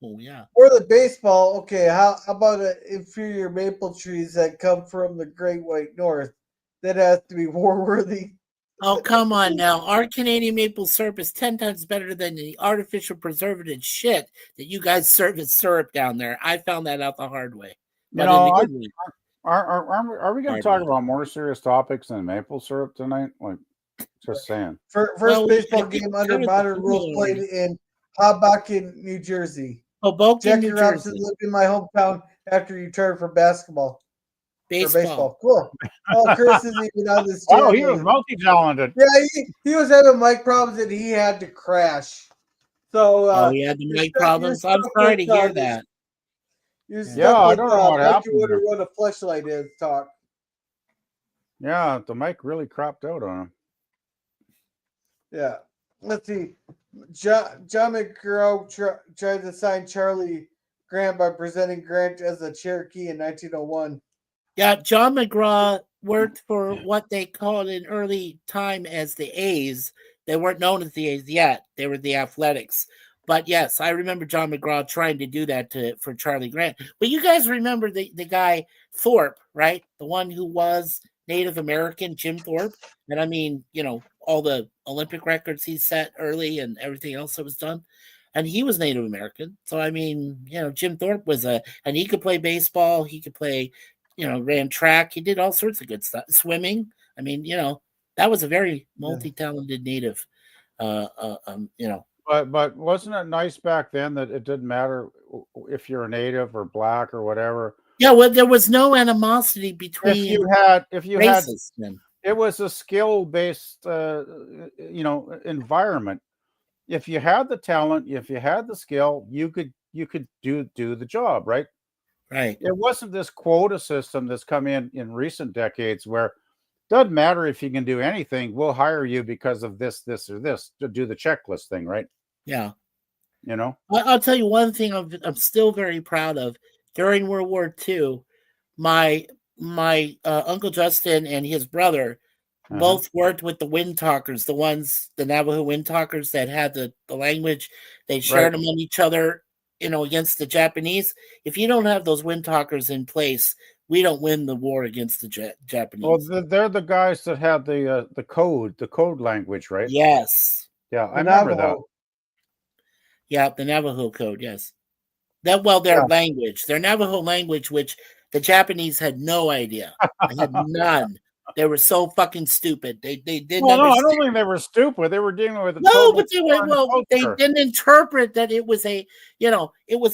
A: Oh, yeah.
B: Or the baseball. Okay, how about inferior maple trees that come from the Great White North? That has to be war worthy.
A: Oh, come on now. Our Canadian maple syrup is 10 times better than the artificial preservative shit that you guys serve as syrup down there. I found that out the hard way.
D: You
A: But
D: know,
A: in a good way.
D: are we going to talk about more serious topics than maple syrup tonight? Like, just saying.
B: First
A: Well,
B: baseball
A: I think
B: game under
A: Curtis
B: modern
A: is
B: rules
A: cool
B: played
A: already.
B: in Hoboken, New Jersey.
A: Hoboken,
B: Jackie
A: New
B: Robinson
A: Jersey.
B: lived in my hometown after he turned for basketball.
A: Baseball.
B: For baseball. Cool. Oh, Chris isn't even on this
D: Oh,
B: channel.
D: he was multi-talented.
B: Yeah, he was having mic problems and he had to crash. So
A: Oh, yeah, the
B: you're
A: mic
B: stuck-
A: problems.
B: you're
A: I'm
B: stuck
A: sorry to
B: with,
A: hear
B: this-
A: that.
B: You're stuck
D: Yeah, I
B: with,
D: don't know what
B: like
D: happened
B: you wonder
D: there.
B: what a fleshlight is. Talk.
D: Yeah, the mic really crapped out on him.
B: Yeah. Let's see. John McGraw tried to sign Charlie Grant by presenting Grant as a Cherokee in 1901.
A: Yeah, John McGraw worked for what they called in early time as the A's. They weren't known as the A's yet. They were the Athletics. But yes, I remember John McGraw trying to do that for Charlie Grant. But you guys remember the guy Thorpe, right? The one who was Native American, Jim Thorpe. And I mean, you know, all the Olympic records he set early and everything else that was done. And he was Native American. So, I mean, you know, Jim Thorpe was and he could play baseball. He could play, you know, ran track. He did all sorts of good stuff. Swimming. I mean, you know, that was a very multi-talented Native, you know.
D: But wasn't it nice back then that it didn't matter if you're a native or black or whatever?
A: Yeah, well, there was no animosity between
D: If you had,
A: races then.
D: it was a skill-based, you know, environment. If you had the talent, if you had the skill, you could do the job, right?
A: Right.
D: It wasn't this quota system that's come in recent decades where doesn't matter if you can do anything, we'll hire you because of this, or this to do the checklist thing, right?
A: Yeah.
D: You know,
A: I'll tell you one thing I'm still very proud of. During World War II, my Uncle Justin and his brother both worked with the Wind Talkers, the Navajo Wind Talkers that had the language. They shared among each other, you know, against the Japanese. If you don't have those Wind Talkers in place, we don't win the war against the Japanese.
D: well, they're the guys that had the code language, right?
A: Yes.
D: Yeah, I remember that.
B: Navajo.
A: Yeah, the Navajo code, yes. Their
D: Yeah.
A: language, their Navajo language, which the Japanese had no idea. They had none. They were so fucking stupid. They didn't
D: Well, no, I
A: understand.
D: don't think they were stupid. They were dealing with a
A: No,
D: total
A: but they were,
D: foreign
A: well, they
D: culture.
A: didn't interpret that it was a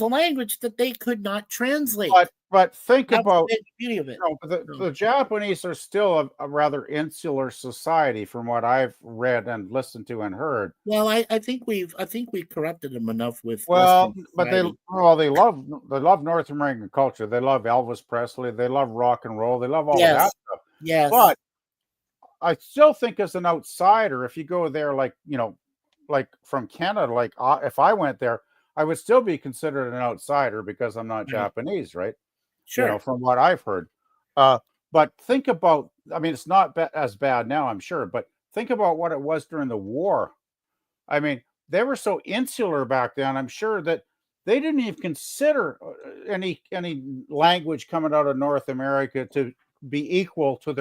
A: language that they could not translate.
D: But think
A: That was
D: about,
A: the beauty of it.
D: the Japanese are still a rather insular society, from what I've read and listened to and heard.
A: Well, I think we corrupted them enough with
D: Well,
A: Western
D: but
A: society.
D: they love North American culture. They love Elvis Presley. They love rock and roll. They love all of that
A: Yes.
D: stuff.
A: Yes.
D: But I still think, as an outsider, if you go there, like from Canada, like if I went there, I would still be considered an outsider because I'm not
A: Right.
D: Japanese, right?
A: Sure.
D: From what I've heard. But think about, I mean, it's not as bad now, I'm sure, but think about what it was during the war. I mean, they were so insular back then, I'm sure that they didn't even consider any language coming out of North America to be equal to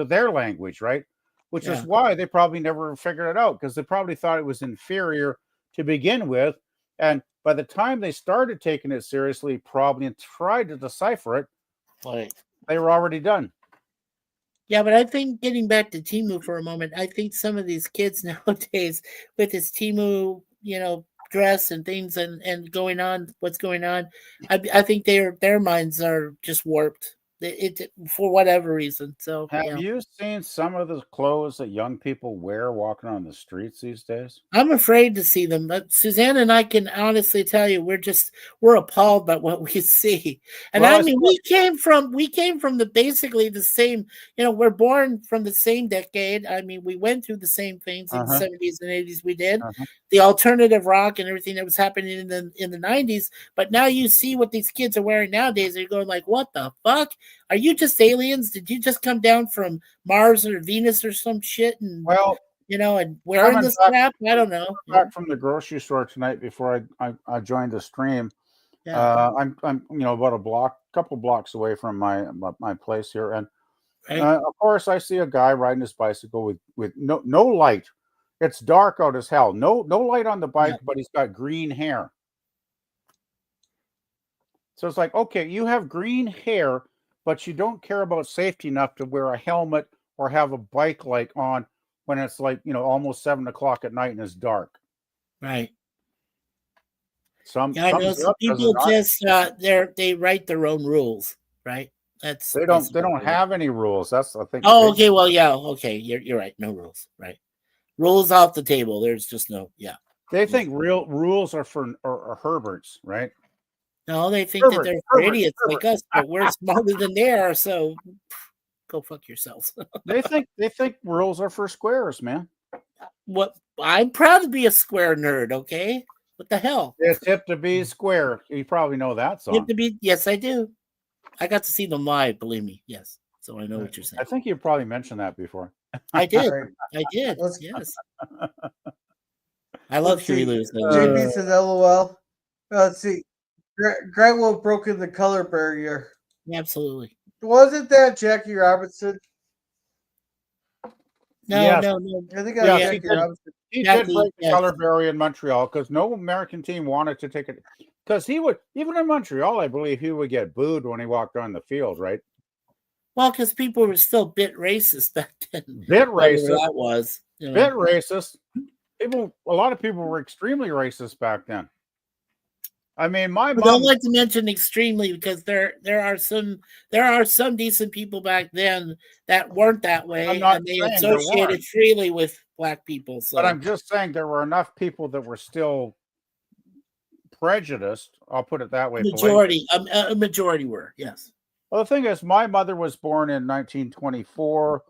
D: their language, right? Which is
A: Yeah.
D: why they probably never figured it out, because they probably thought it was inferior to begin with. And by the time they started taking it seriously, probably, and tried to decipher it,
A: Right.
D: they were already done.
A: Yeah, but I think, getting back to Timu for a moment, I think some of these kids nowadays with this Timu, dress and things and what's going on, I think their minds are just warped. It for whatever reason. So
D: Have you seen some of the clothes that young people wear walking on the streets these days?
A: I'm afraid to see them. But Suzanne and I can honestly tell you, we're appalled by what we see. And
D: Well,
A: I mean, we came from basically the same. We're born from the same decade. I mean, we went through the same things in the 70s and 80s. We did the alternative rock and everything that was happening in the 90s. But now you see what these kids are wearing nowadays. They're going like, "What the fuck? Are you just aliens? Did you just come down from Mars or Venus or some shit?" And and wearing this crap, I don't know.
D: Back from the grocery store tonight before I joined the stream.
A: Yeah.
D: I'm about a couple blocks away from my place here, and
A: Right.
D: of course I see a guy riding his bicycle with no light. It's dark out as hell. No light on the bike, but he's got green hair. So it's like, okay, you have green hair, but you don't care about safety enough to wear a helmet or have a bike light on when it's like, almost 7 o'clock at night and it's dark.
A: Right.
D: Some
A: people just they write their own rules, right?
D: They don't have any rules. That's, I think.
A: Oh, okay. Well, yeah. Okay, you're right. No rules, right? Rules off the table. There's just no. Yeah.
D: They think real rules are for Herberts, right?
A: No, they think that they're idiots like us, but we're smarter than they are. So go fuck yourselves.
D: They think rules are for squares, man.
A: What? I'm proud to be a square nerd. Okay. What the hell?
D: It's hip to be square. You probably know that song.
A: Hip to be. Yes, I do. I got to see them live. Believe me. Yes. So I know what you're saying.
D: I think you probably mentioned that before.
A: I did. I did. Yes. I love Huey Lewis.
B: JP says LOL. Let's see. Grant will have broken the color barrier.
A: Absolutely.
B: Wasn't that Jackie Robinson?
A: No,
D: Yes.
A: no.
B: I think that was
D: Yes,
B: Jackie Robinson.
D: He did break the color barrier in Montreal because no American team wanted to take it. Because he would, even in Montreal, I believe he would get booed when he walked on the field, right?
A: Well, because people were still bit racist back then.
D: Bit racist.
A: That was.
D: Bit racist. A lot of people were extremely racist back then. I mean, my mom.
A: I don't like to mention extremely because there are some decent people back then that weren't that way, and they associated freely with black people. So.
D: But I'm just saying there were enough people that were still prejudiced. I'll put it that way.
A: A majority were, yes.
D: Well, the thing is, my mother was born in 1924,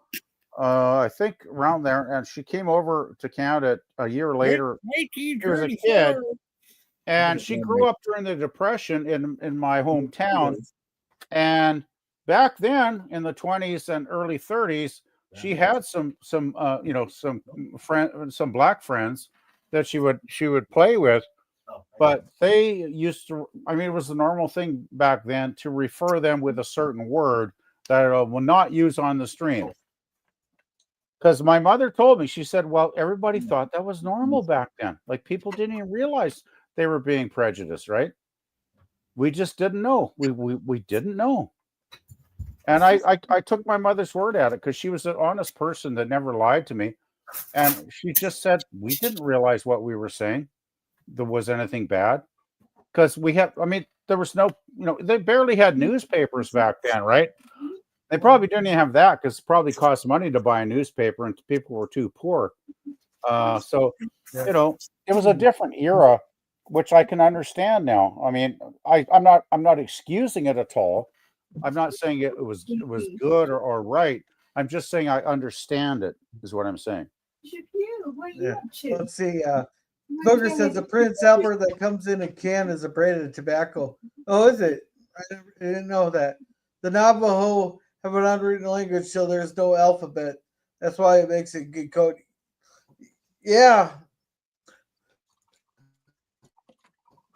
D: I think around there, and she came over to Canada a year later. She was a kid. And she grew up during the Depression in my hometown. And back then, in the 20s and early 30s, she had some black friends that she would play with. But they used to, I mean, it was the normal thing back then to refer them with a certain word that I will not use on the stream. Because my mother told me, she said, well, everybody thought that was normal back then. Like people didn't even realize they were being prejudiced, right? We just didn't know. We didn't know. And I took my mother's word at it because she was an honest person that never lied to me. And she just said, we didn't realize what we were saying. There was anything bad. Because there was no, they barely had newspapers back then, right? They probably didn't even have that because it probably cost money to buy a newspaper and people were too poor. So, it was a different era, which I can understand now. I mean, I'm not excusing it at all. I'm not saying it was good or right. I'm just saying I understand it, is what I'm saying.
E: What are you
B: Yeah.
E: up to?
B: Let's see. Booger says the Prince Albert that comes in a can is a brand of tobacco. Oh, is it? I didn't know that. The Navajo have an unwritten language, so there's no alphabet. That's why it makes it good code. Yeah.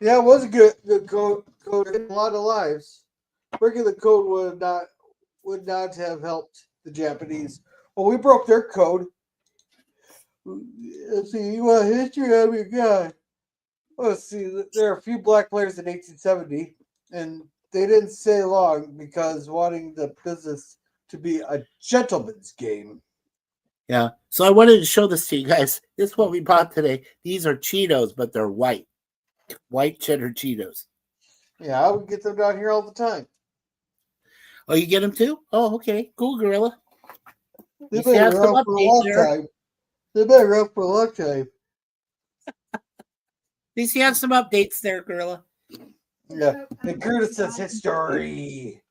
B: Yeah, it was a good code in a lot of lives. Breaking the code would not have helped the Japanese. Well, we broke their code. Let's see, you want history of your guy? Let's see, there are a few black players in 1870, and they didn't stay long because wanting the business to be a gentleman's game.
A: Yeah. So I wanted to show this to you guys. This is what we bought today. These are Cheetos, but they're white cheddar Cheetos.
B: Yeah, I would get them down here all the time.
A: Oh, you get them too? Oh, okay. Cool, Gorilla.
B: They've
A: You
B: been
A: have some
B: around for a long
A: updates there.
B: time. They've been around for a long time.
A: At least you have some updates there, Gorilla.
B: Yeah. And Curtis says history.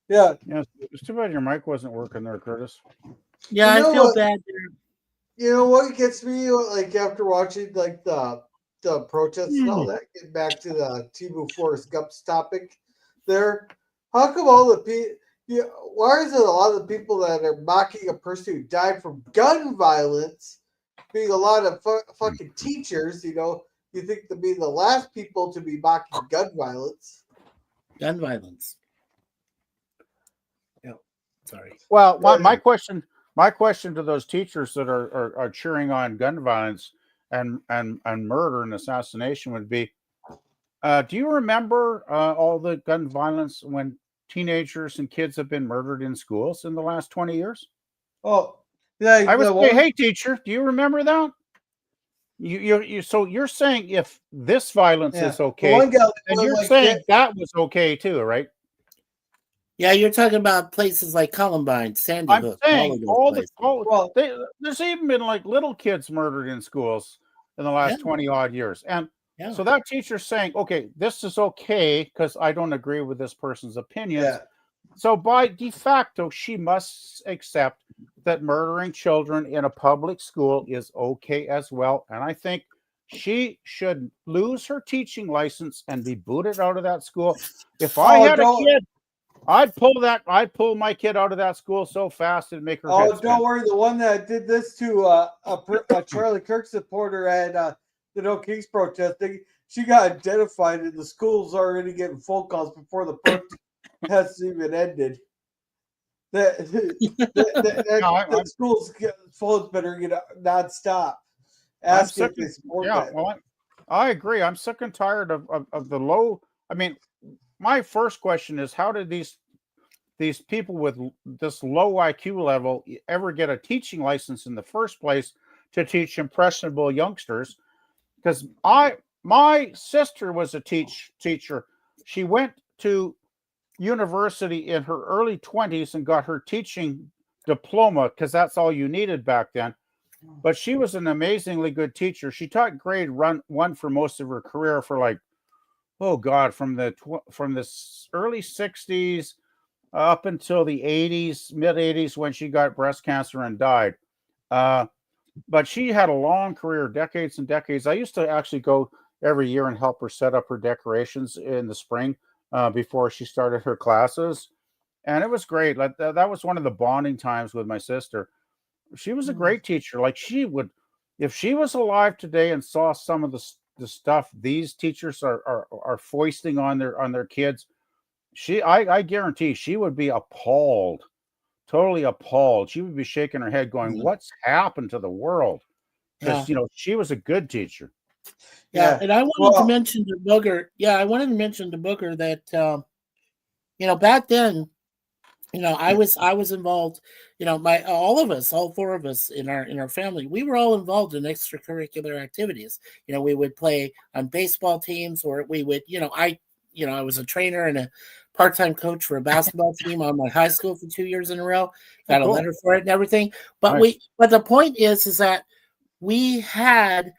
B: Yeah.
D: Yeah, it's too bad your mic wasn't working there, Curtis.
A: Yeah,
B: You know
A: I feel
B: what?
A: bad there.
B: You know what gets me, like after watching like the protests and all that, get back to the Timu Forrest Gump's topic there. How come all the people? Why is it a lot of the people that are mocking a person who died from gun violence being a lot of fucking teachers? You think to be the last people to be mocking gun violence?
A: Gun violence.
B: Yeah.
A: Sorry.
D: Well, my question to those teachers that are cheering on gun violence and murder and assassination would be, do you remember all the gun violence when teenagers and kids have been murdered in schools in the last 20 years?
B: Oh, yeah.
D: I would say, hey, teacher, do you remember that? So you're saying if this violence is okay,
B: one guy,
D: and you're saying that was okay too, right?
A: Yeah, you're talking about places like Columbine, Sandy
D: I'm
A: Hook.
D: saying
A: Places.
D: there's even been like little kids murdered in schools in the last 20 odd years. And so that teacher's saying, okay, this is okay because I don't agree with this person's opinions.
B: Yeah.
D: So by de facto, she must accept that murdering children in a public school is okay as well. And I think she should lose her teaching license and be booted out of that school. If I had a kid, I'd pull my kid out of that school so fast and make her.
B: Oh, don't worry. The one that did this to a Charlie Kirk supporter at the No Kings protest, she got identified, and the school's already getting phone calls before the protest has even ended. The school's phones better get nonstop. Asking if they support that.
D: Well, I agree. I'm sick and tired of the low. I mean, my first question is, how did these people with this low IQ level ever get a teaching license in the first place to teach impressionable youngsters? Because my sister was a teacher. She went to university in her early 20s and got her teaching diploma because that's all you needed back then. But she was an amazingly good teacher. She taught grade 1 for most of her career for like, oh God, from the early 60s up until the 80s, mid 80s, when she got breast cancer and died. But she had a long career, decades and decades. I used to actually go every year and help her set up her decorations in the spring before she started her classes. And it was great. Like that was one of the bonding times with my sister. She was a great teacher. Like she would, if she was alive today and saw some of the stuff these teachers are foisting on their kids, I guarantee she would be appalled, totally appalled. She would be shaking her head going, what's happened to the world? Because she was a good teacher.
A: Yeah,
B: Yeah.
A: and I wanted to
B: Well-
A: mention to Booger. Yeah, I wanted to mention to Booger that back then, I was involved. All of us, all four of us in our family, we were all involved in extracurricular activities. We would play on baseball teams, or we would, I was a trainer and a part-time coach for a basketball team on my high school for 2 years in a row. Got a
D: cool.
A: letter for it and everything. But
D: Nice.
A: but the point is that we had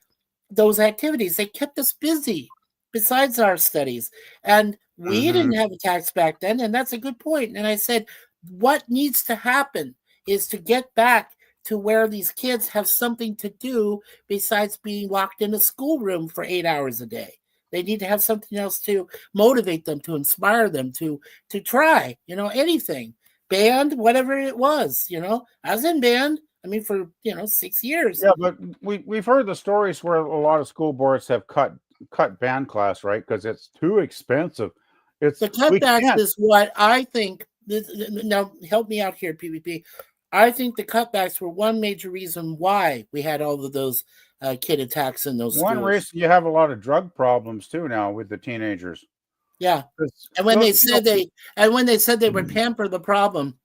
A: those activities. They kept us busy besides our studies. And we didn't have a tax back then. And that's a good point. And I said, what needs to happen is to get back to where these kids have something to do besides being locked in a schoolroom for 8 hours a day. They need to have something else to motivate them, to inspire them, to try, anything. Band, whatever it was, I was in band. I mean, for 6 years.
D: Yeah, but we've heard the stories where a lot of school boards have cut band class, right? Because it's too expensive. It's
A: The
D: we
A: cutbacks
D: can't-
A: is what I think. Now, help me out here, PvP. I think the cutbacks were one major reason why we had all of those kid attacks in those
D: One
A: schools.
D: reason you have a lot of drug problems too now with the teenagers.
A: Yeah,
D: 'Cause
A: and when they
D: those-
A: said they would pamper the problem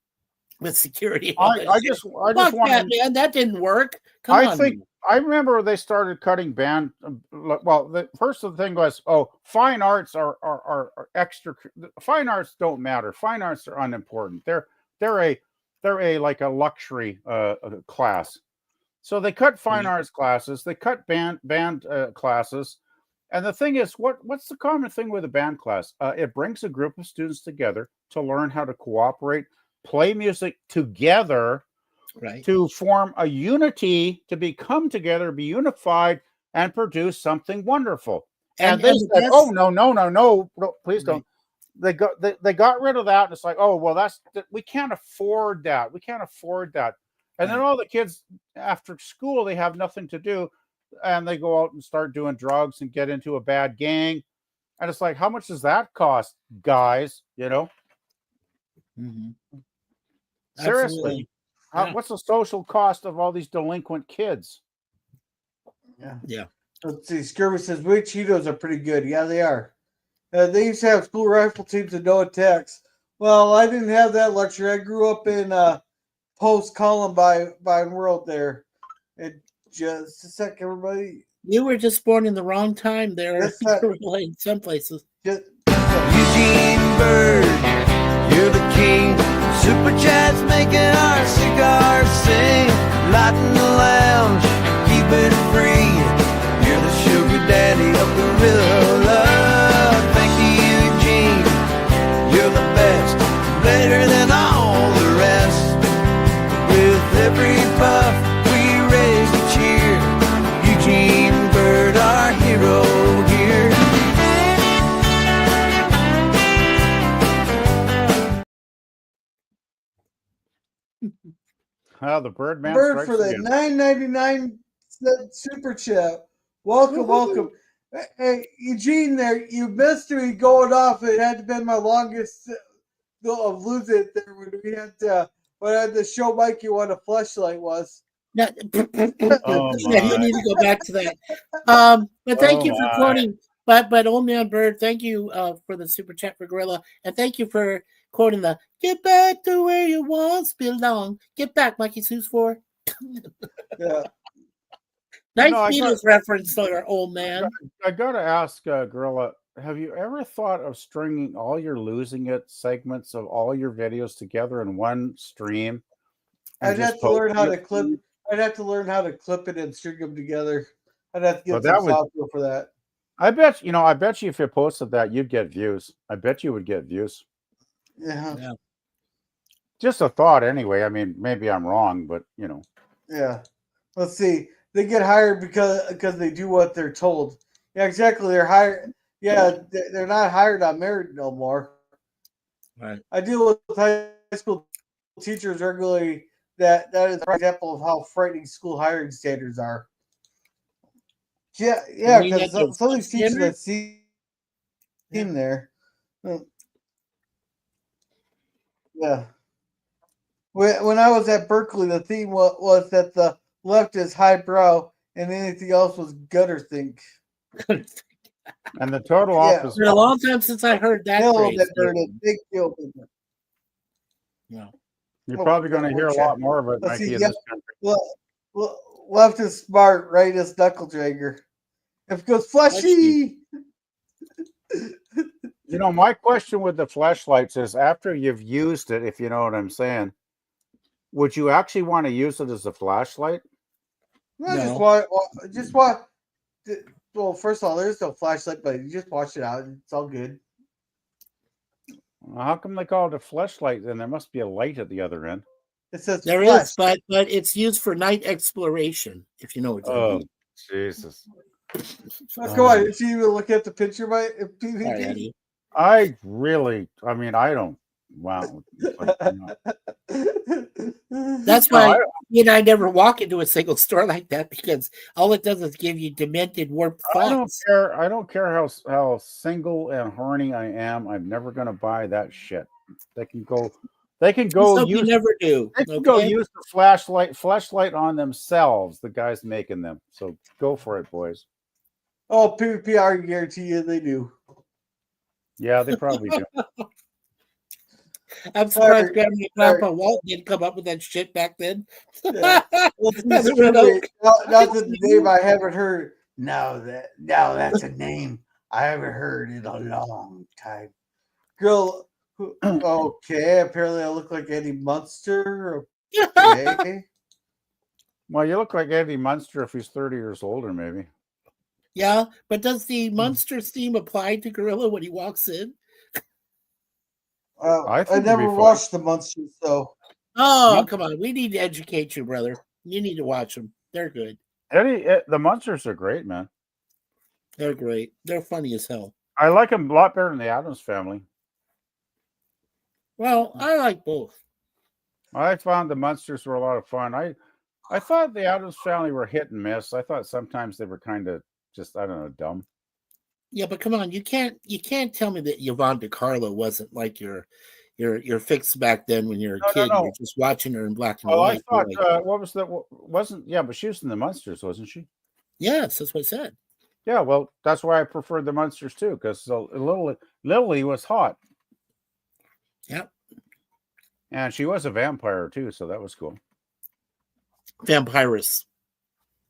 A: with security,
D: I just
A: fuck
D: want
A: that,
D: to.
A: man, that didn't work. Come on,
D: I remember they started cutting band. Well, the first thing was, fine arts are extra. Fine arts don't matter. Fine arts are unimportant. They're a like a luxury class. So they cut fine arts classes. They cut band classes. And the thing is, what's the common thing with a band class? It brings a group of students together to learn how to cooperate, play music together,
A: right?
D: to form a unity, to become together, be unified, and produce something wonderful. And they said, "Oh no, please don't." They got rid of that, and it's like, "Oh well, we can't afford that. We can't afford that." And then all the kids after school, they have nothing to do, and they go out and start doing drugs and get into a bad gang. And it's like, how much does that cost, guys?
A: Mm-hmm.
D: Seriously. What's the social cost of all these delinquent kids?
B: Yeah. Let's see. Scurvy says, "Wait, Cheetos are pretty good." Yeah, they are. They used to have school rifle teams and no attacks. Well, I didn't have that luxury. I grew up in post-Columbine world there. Just a sec, everybody.
A: You were just born in the wrong time there.
B: That's
A: In some places.
F: Eugene Bird, you're the king. Super Chat's making our cigars sing. Lighting the lounge, keep it free. You're the sugar daddy of the real love. Thank you, Eugene. You're the best, better than all the rest. With every puff, we raise a cheer. Eugene Bird, our hero here.
D: The Birdman
B: Bird
D: strikes
B: for the
D: again.
B: $9.99 super chat. Welcome. Hey, Eugene, there you missed me going off. It had been my longest of losing it there when we had when I had to show Mikey what a fleshlight was.
A: No,
D: Oh,
A: yeah, you
D: my.
A: need to go back to that. But thank you for
D: my.
A: quoting. But Old Man Bird, thank you for the super chat for Gorilla, and thank you for quoting the "Get back to where you once belong." Get back, Mikey Sue's for.
B: Yeah.
A: Nice
D: I
A: Beatles reference there, old man.
D: I gotta ask, Gorilla, have you ever thought of stringing all your Losing It segments of all your videos together in one stream?
B: I'd have to learn how to clip. I'd have to learn how to clip it and string them together. I'd have to get some software for that.
D: I bet you if you posted that, you'd get views. I bet you would get views.
B: Yeah.
D: Just a thought, anyway. I mean, maybe I'm wrong, but
B: Yeah. Let's see. They get hired because they do what they're told. Yeah, exactly. They're hired. Yeah, they're not hired on merit no more.
A: Right.
B: I deal with high school teachers regularly. That is an example of how frightening school hiring standards are. Yeah, because some of these teachers that see him there. Yeah. When I was at Berkeley, the theme was that the left is highbrow and anything else was gutter think.
D: And the total
B: Yeah.
D: opposite.
A: It's been a long time since I heard that
B: Kill
A: phrase.
B: that bird, a big kill.
A: Yeah.
D: You're probably going to hear a lot more of it,
B: Let's see,
D: Mikey, in
B: yeah.
D: this country.
B: Well, left is smart, right is knuckle dragger. If it goes fleshy.
D: You know, my question with the flashlights is after you've used it, if you know what I'm saying, would you actually want to use it as a flashlight?
B: No,
A: No.
B: just watch. Well, first of all, there's no flashlight, but you just wash it out. It's all good.
D: Well, how come they call it a flashlight? Then there must be a light at the other end.
B: It says
A: There
B: flash.
A: is, but it's used for night exploration, if you know what I
D: Oh,
A: mean.
D: Jesus.
B: Let's go on. If you even look at the picture, by
A: Sorry,
B: PvP.
A: Eddie.
D: I mean, I don't. Wow. But, you know.
A: That's
D: No,
A: why you and I never walk into a single store like that, because all it does is give you demented, warped
D: I don't
A: thoughts.
D: care. I don't care how single and horny I am. I'm never gonna buy that shit. They can go. They can go
A: So you
D: use.
A: never do.
D: They can go
A: Okay?
D: use the flashlight on themselves. The guys making them. So go for it, boys.
B: Oh, PvP, I guarantee you they do.
D: Yeah, they probably do.
A: I'm surprised
B: Sorry,
A: Grandma and Grandpa Walt didn't come up with that shit back then.
B: Yeah. Well, see,
A: That's
B: it's
A: Red
B: true.
A: Oak.
B: Not the name I haven't heard. No, that's a name I haven't heard in a long time. Girl, okay. Apparently, I look like Eddie Munster. Okay.
D: Well, you look like Eddie Munster if he's 30 years older, maybe.
A: Yeah, but does the Munster theme apply to Gorilla when he walks in?
D: I
B: I
D: think it'd be
B: never
D: fun.
B: watched the Munsters, so
A: Oh,
D: Yep.
A: come on. We need to educate you, brother. You need to watch them. They're good.
D: The Munsters are great, man.
A: They're great. They're funny as hell.
D: I like them a lot better than the Addams Family.
A: Well, I like both.
D: I found the Munsters were a lot of fun. I thought the Addams Family were hit and miss. I thought sometimes they were kind of just, I don't know, dumb.
A: Yeah, but come on, you can't tell me that Yvonne DiCarlo wasn't like your fix back then when you're a
D: No,
A: kid.
D: no.
A: You're just watching her in black and
D: Oh, I
A: white.
D: thought,
A: You're like,
D: what was that? Wasn't, yeah, but she was in the Munsters, wasn't she?
A: yes, that's what I said.
D: Yeah, well, that's why I preferred the Munsters too, because Lily was hot.
A: Yep.
D: And she was a vampire too, so that was cool.
A: Vampirus.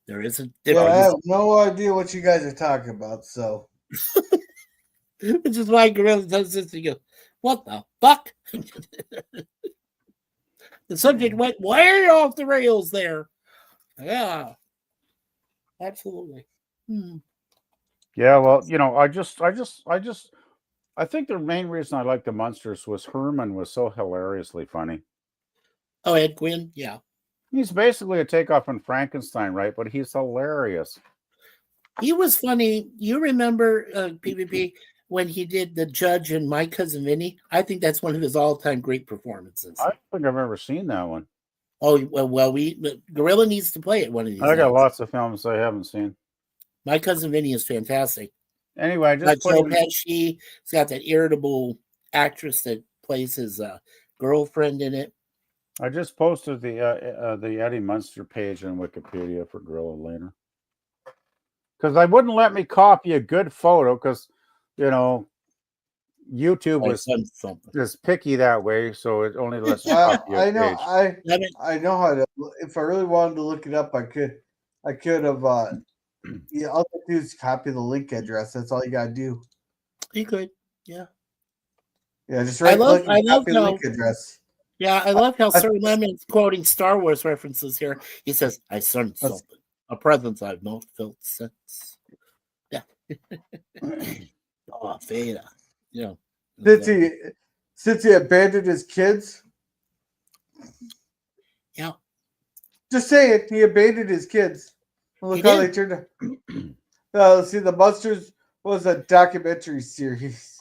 A: There is a
B: yeah, I
A: difference.
B: have no idea what you guys are talking about. So
A: Which is why Gorilla does this. He goes, "What the fuck?" The subject went way off the rails there. Yeah, absolutely.
D: Yeah, well, you know, I think the main reason I liked the Munsters was Herman was so hilariously funny.
A: Oh, Ed Gwynn, yeah.
D: He's basically a takeoff on Frankenstein, right? But he's hilarious.
A: He was funny. You remember PvP when he did the judge in My Cousin Vinny? I think that's one of his all-time great performances.
D: I don't think I've ever seen that one.
A: Oh, well, Gorilla needs to play it one of these
D: I got
A: days.
D: lots of films I haven't seen.
A: My Cousin Vinny is fantastic.
D: Anyway, I
A: Got
D: just put
A: Joe
D: in,
A: Pesci. It's got that irritable actress that plays his girlfriend in it.
D: I just posted the Eddie Munster page on Wikipedia for Gorilla later. Because I wouldn't let me copy a good photo because, you know, YouTube was is picky that way, so it only lets you copy a
B: I know
A: page.
B: I know how to. If I really wanted to look it up, I could have. Yeah, all I do is copy the link address. That's all you gotta do.
A: You could, yeah.
B: Yeah, just right click and copy the link address.
A: Yeah, I love how Sir Lemon's quoting Star Wars references here. He says, "I sense something, a presence I've not felt since." Yeah. Oh, Vader. Yeah.
B: Since he abandoned his kids.
A: Yeah.
B: Just say it. He abandoned his kids. Look how they turned out. See, the Munsters was a documentary series.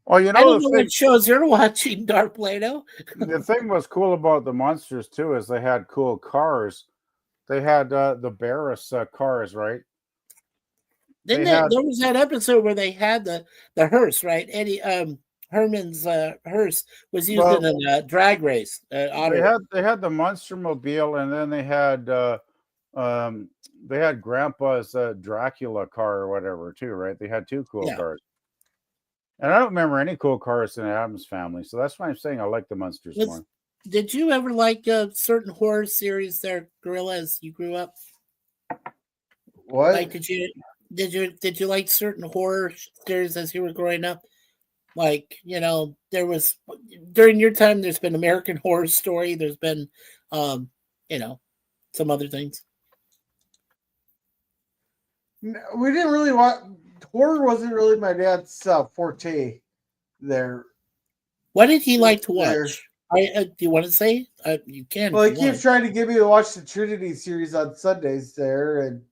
D: Well, you know,
A: I don't know what shows you're watching, Dark Plato.
D: The thing was cool about the Munsters too is they had cool cars. They had the Barris cars, right?
A: Then there was that episode where they had the hearse, right? Eddie Herman's hearse was used in a drag race.
D: They had the Munster Mobile, and then they had They had Grandpa's Dracula car or whatever too, right? They had two cool
A: Yeah.
D: cars. And I don't remember any cool cars in the Addams Family, so that's why I'm saying I like the Munsters
A: Was-
D: more.
A: Did you ever like certain horror series there, Gorilla, as you grew up?
B: What?
A: Like, did you like certain horror series as you were growing up? Like, there was during your time. There's been American Horror Story. There's been, some other things.
B: We didn't really want horror. Wasn't really my dad's forte. There.
A: What did he like to
B: There.
A: watch? Do you want to say? You can.
B: Well,
A: if
B: he
A: you
B: keeps
A: want.
B: trying to get me to watch the Trinity series on Sundays there, and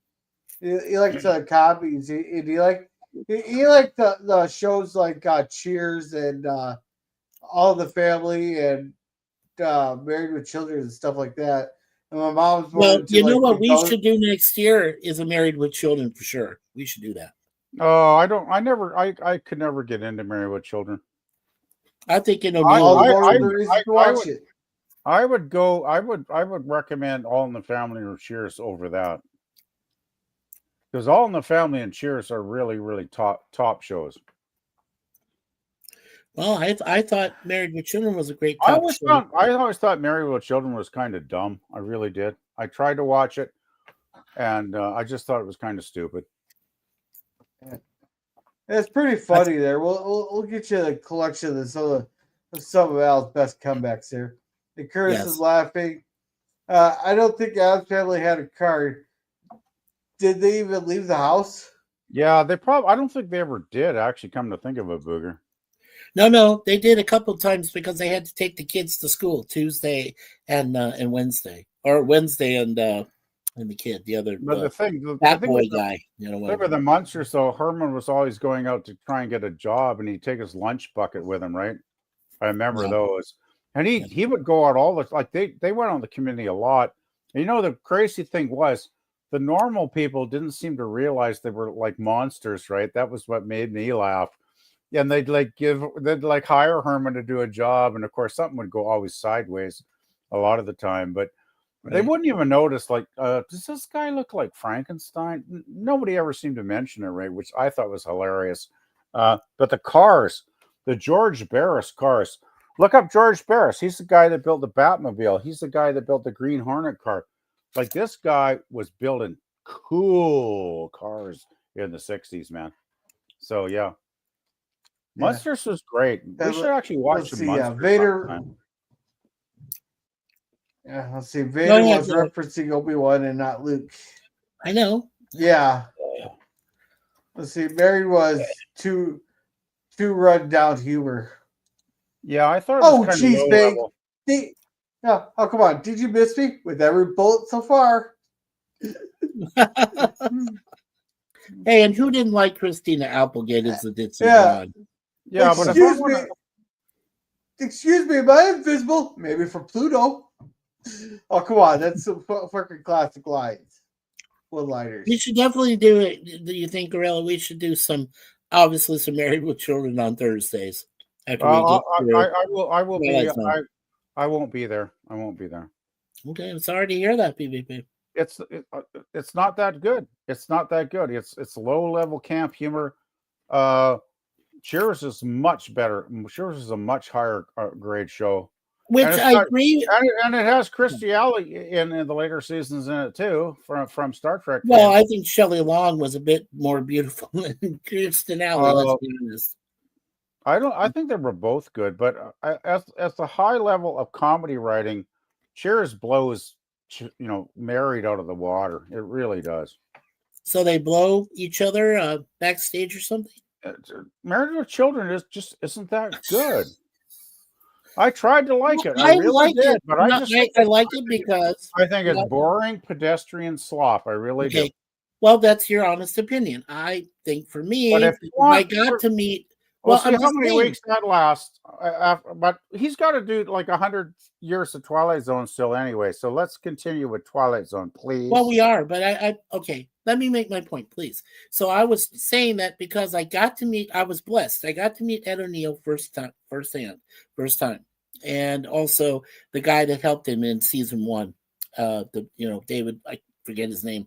B: he likes copies. He liked the shows like Cheers and All in the Family and Married with Children and stuff like that. And my mom's more
A: Well,
B: into,
A: you know
B: like,
A: what
B: the
A: we
B: ghost-
A: should do next year is a Married with Children for sure. We should do that.
D: Oh, I could never get into Married with Children.
A: I think
B: All
A: O'Neill.
B: the more
D: I-
B: the reason
D: I-
B: to watch
D: I
B: it.
D: I would recommend All in the Family or Cheers over that. Because All in the Family and Cheers are really, really top shows.
A: Well, I thought Married with Children was a great
D: I
A: top
D: always
A: show.
D: thought Married with Children was kind of dumb. I really did. I tried to watch it, and I just thought it was kind of stupid.
B: It's pretty funny there. We'll get you a collection of some of Al's best comebacks here. And Curtis
A: Yes.
B: is laughing. I don't think Al's family had a car. Did they even leave the house?
D: Yeah, I don't think they ever did actually. Come to think of it, Booger.
A: No, they did a couple of times because they had to take the kids to school Tuesday and Wednesday, or Wednesday and the kid, the other
D: But the thing
A: that
D: with
A: boy
D: the-
A: guy,
D: Remember the Munsters, so Herman was always going out to try and get a job, and he'd take his lunch bucket with him, right? I remember
A: Yeah.
D: those. And he would go out all the like they went on the community a lot. And the crazy thing was the normal people didn't seem to realize they were like monsters, right? That was what made me laugh. And they'd hire Herman to do a job, and of course something would go always sideways a lot of the time, but they wouldn't even notice, like, does this guy look like Frankenstein? Nobody ever seemed to mention it, right? Which I thought was hilarious. But the cars, the George Barris cars, look up George Barris. He's the guy that built the Batmobile. He's the guy that built the Green Hornet car. Like, this guy was building cool cars in the 60s, man. So, yeah. Munsters was great. We should actually watch
B: Let's
D: some
B: see.
D: Munsters
B: Vader.
D: sometime.
B: Yeah, let's see. Vader
A: yeah,
B: was
A: yeah.
B: referencing Obi-Wan and not Luke.
A: I know.
B: Yeah. Let's see. Mary was too run down humor.
D: Yeah, I thought it
B: Oh,
D: was kind
B: jeez,
D: of low
B: babe.
D: level.
B: Oh, come on. Did you miss me with every bullet so far?
A: Hey, and who didn't like Christina Applegate as the Ditzy
B: Yeah.
A: Blonde?
D: Yeah, but if I
B: Excuse
D: wanna-
B: me. Excuse me, am I invisible? Maybe from Pluto. Oh, come on. That's some fucking classic lines. One-liners.
A: We should definitely do it. Do you think, Gorilla? We should do some Married with Children on Thursdays. After we get through.
D: I will be.
A: Twilight Zone.
D: I won't be there. I won't be there.
A: Okay, I'm sorry to hear that, PvP.
D: It's not that good. It's not that good. It's low level camp humor. Cheers is much better. Cheers is a much higher grade show,
A: Which
D: And it's
A: I
D: not-
A: agree.
D: and it has Christy Alley in the later seasons in it too from Star Trek.
A: Well,
D: fans.
A: I think Shelley Long was a bit more beautiful than Kirsten Alley. Let's be honest.
D: I think they were both good, but as the high level of comedy writing, Cheers blows Married out of the water. It really does.
A: So they blow each other backstage or something.
D: Married with Children isn't that good. I tried to like it.
A: I
D: I really
A: like
D: did,
A: it.
D: but
A: No, I like it because
D: I think it's
A: Yeah.
D: boring, pedestrian slop. I really do.
A: okay. Well, that's your honest opinion. I think for me,
D: But if
A: if
D: you
A: I
D: want-
A: got to meet.
D: We'll
A: Well,
D: see
A: I'm
D: how
A: just
D: many
A: saying.
D: weeks that lasts. But he's got to do like 100 years of Twilight Zone still anyway. So let's continue with Twilight Zone, please.
A: Well, we are, but I okay. Let me make my point, please. So I was saying that because I was blessed. I got to meet Ed O'Neill first time, and also the guy that helped him in season 1. David, I forget his name.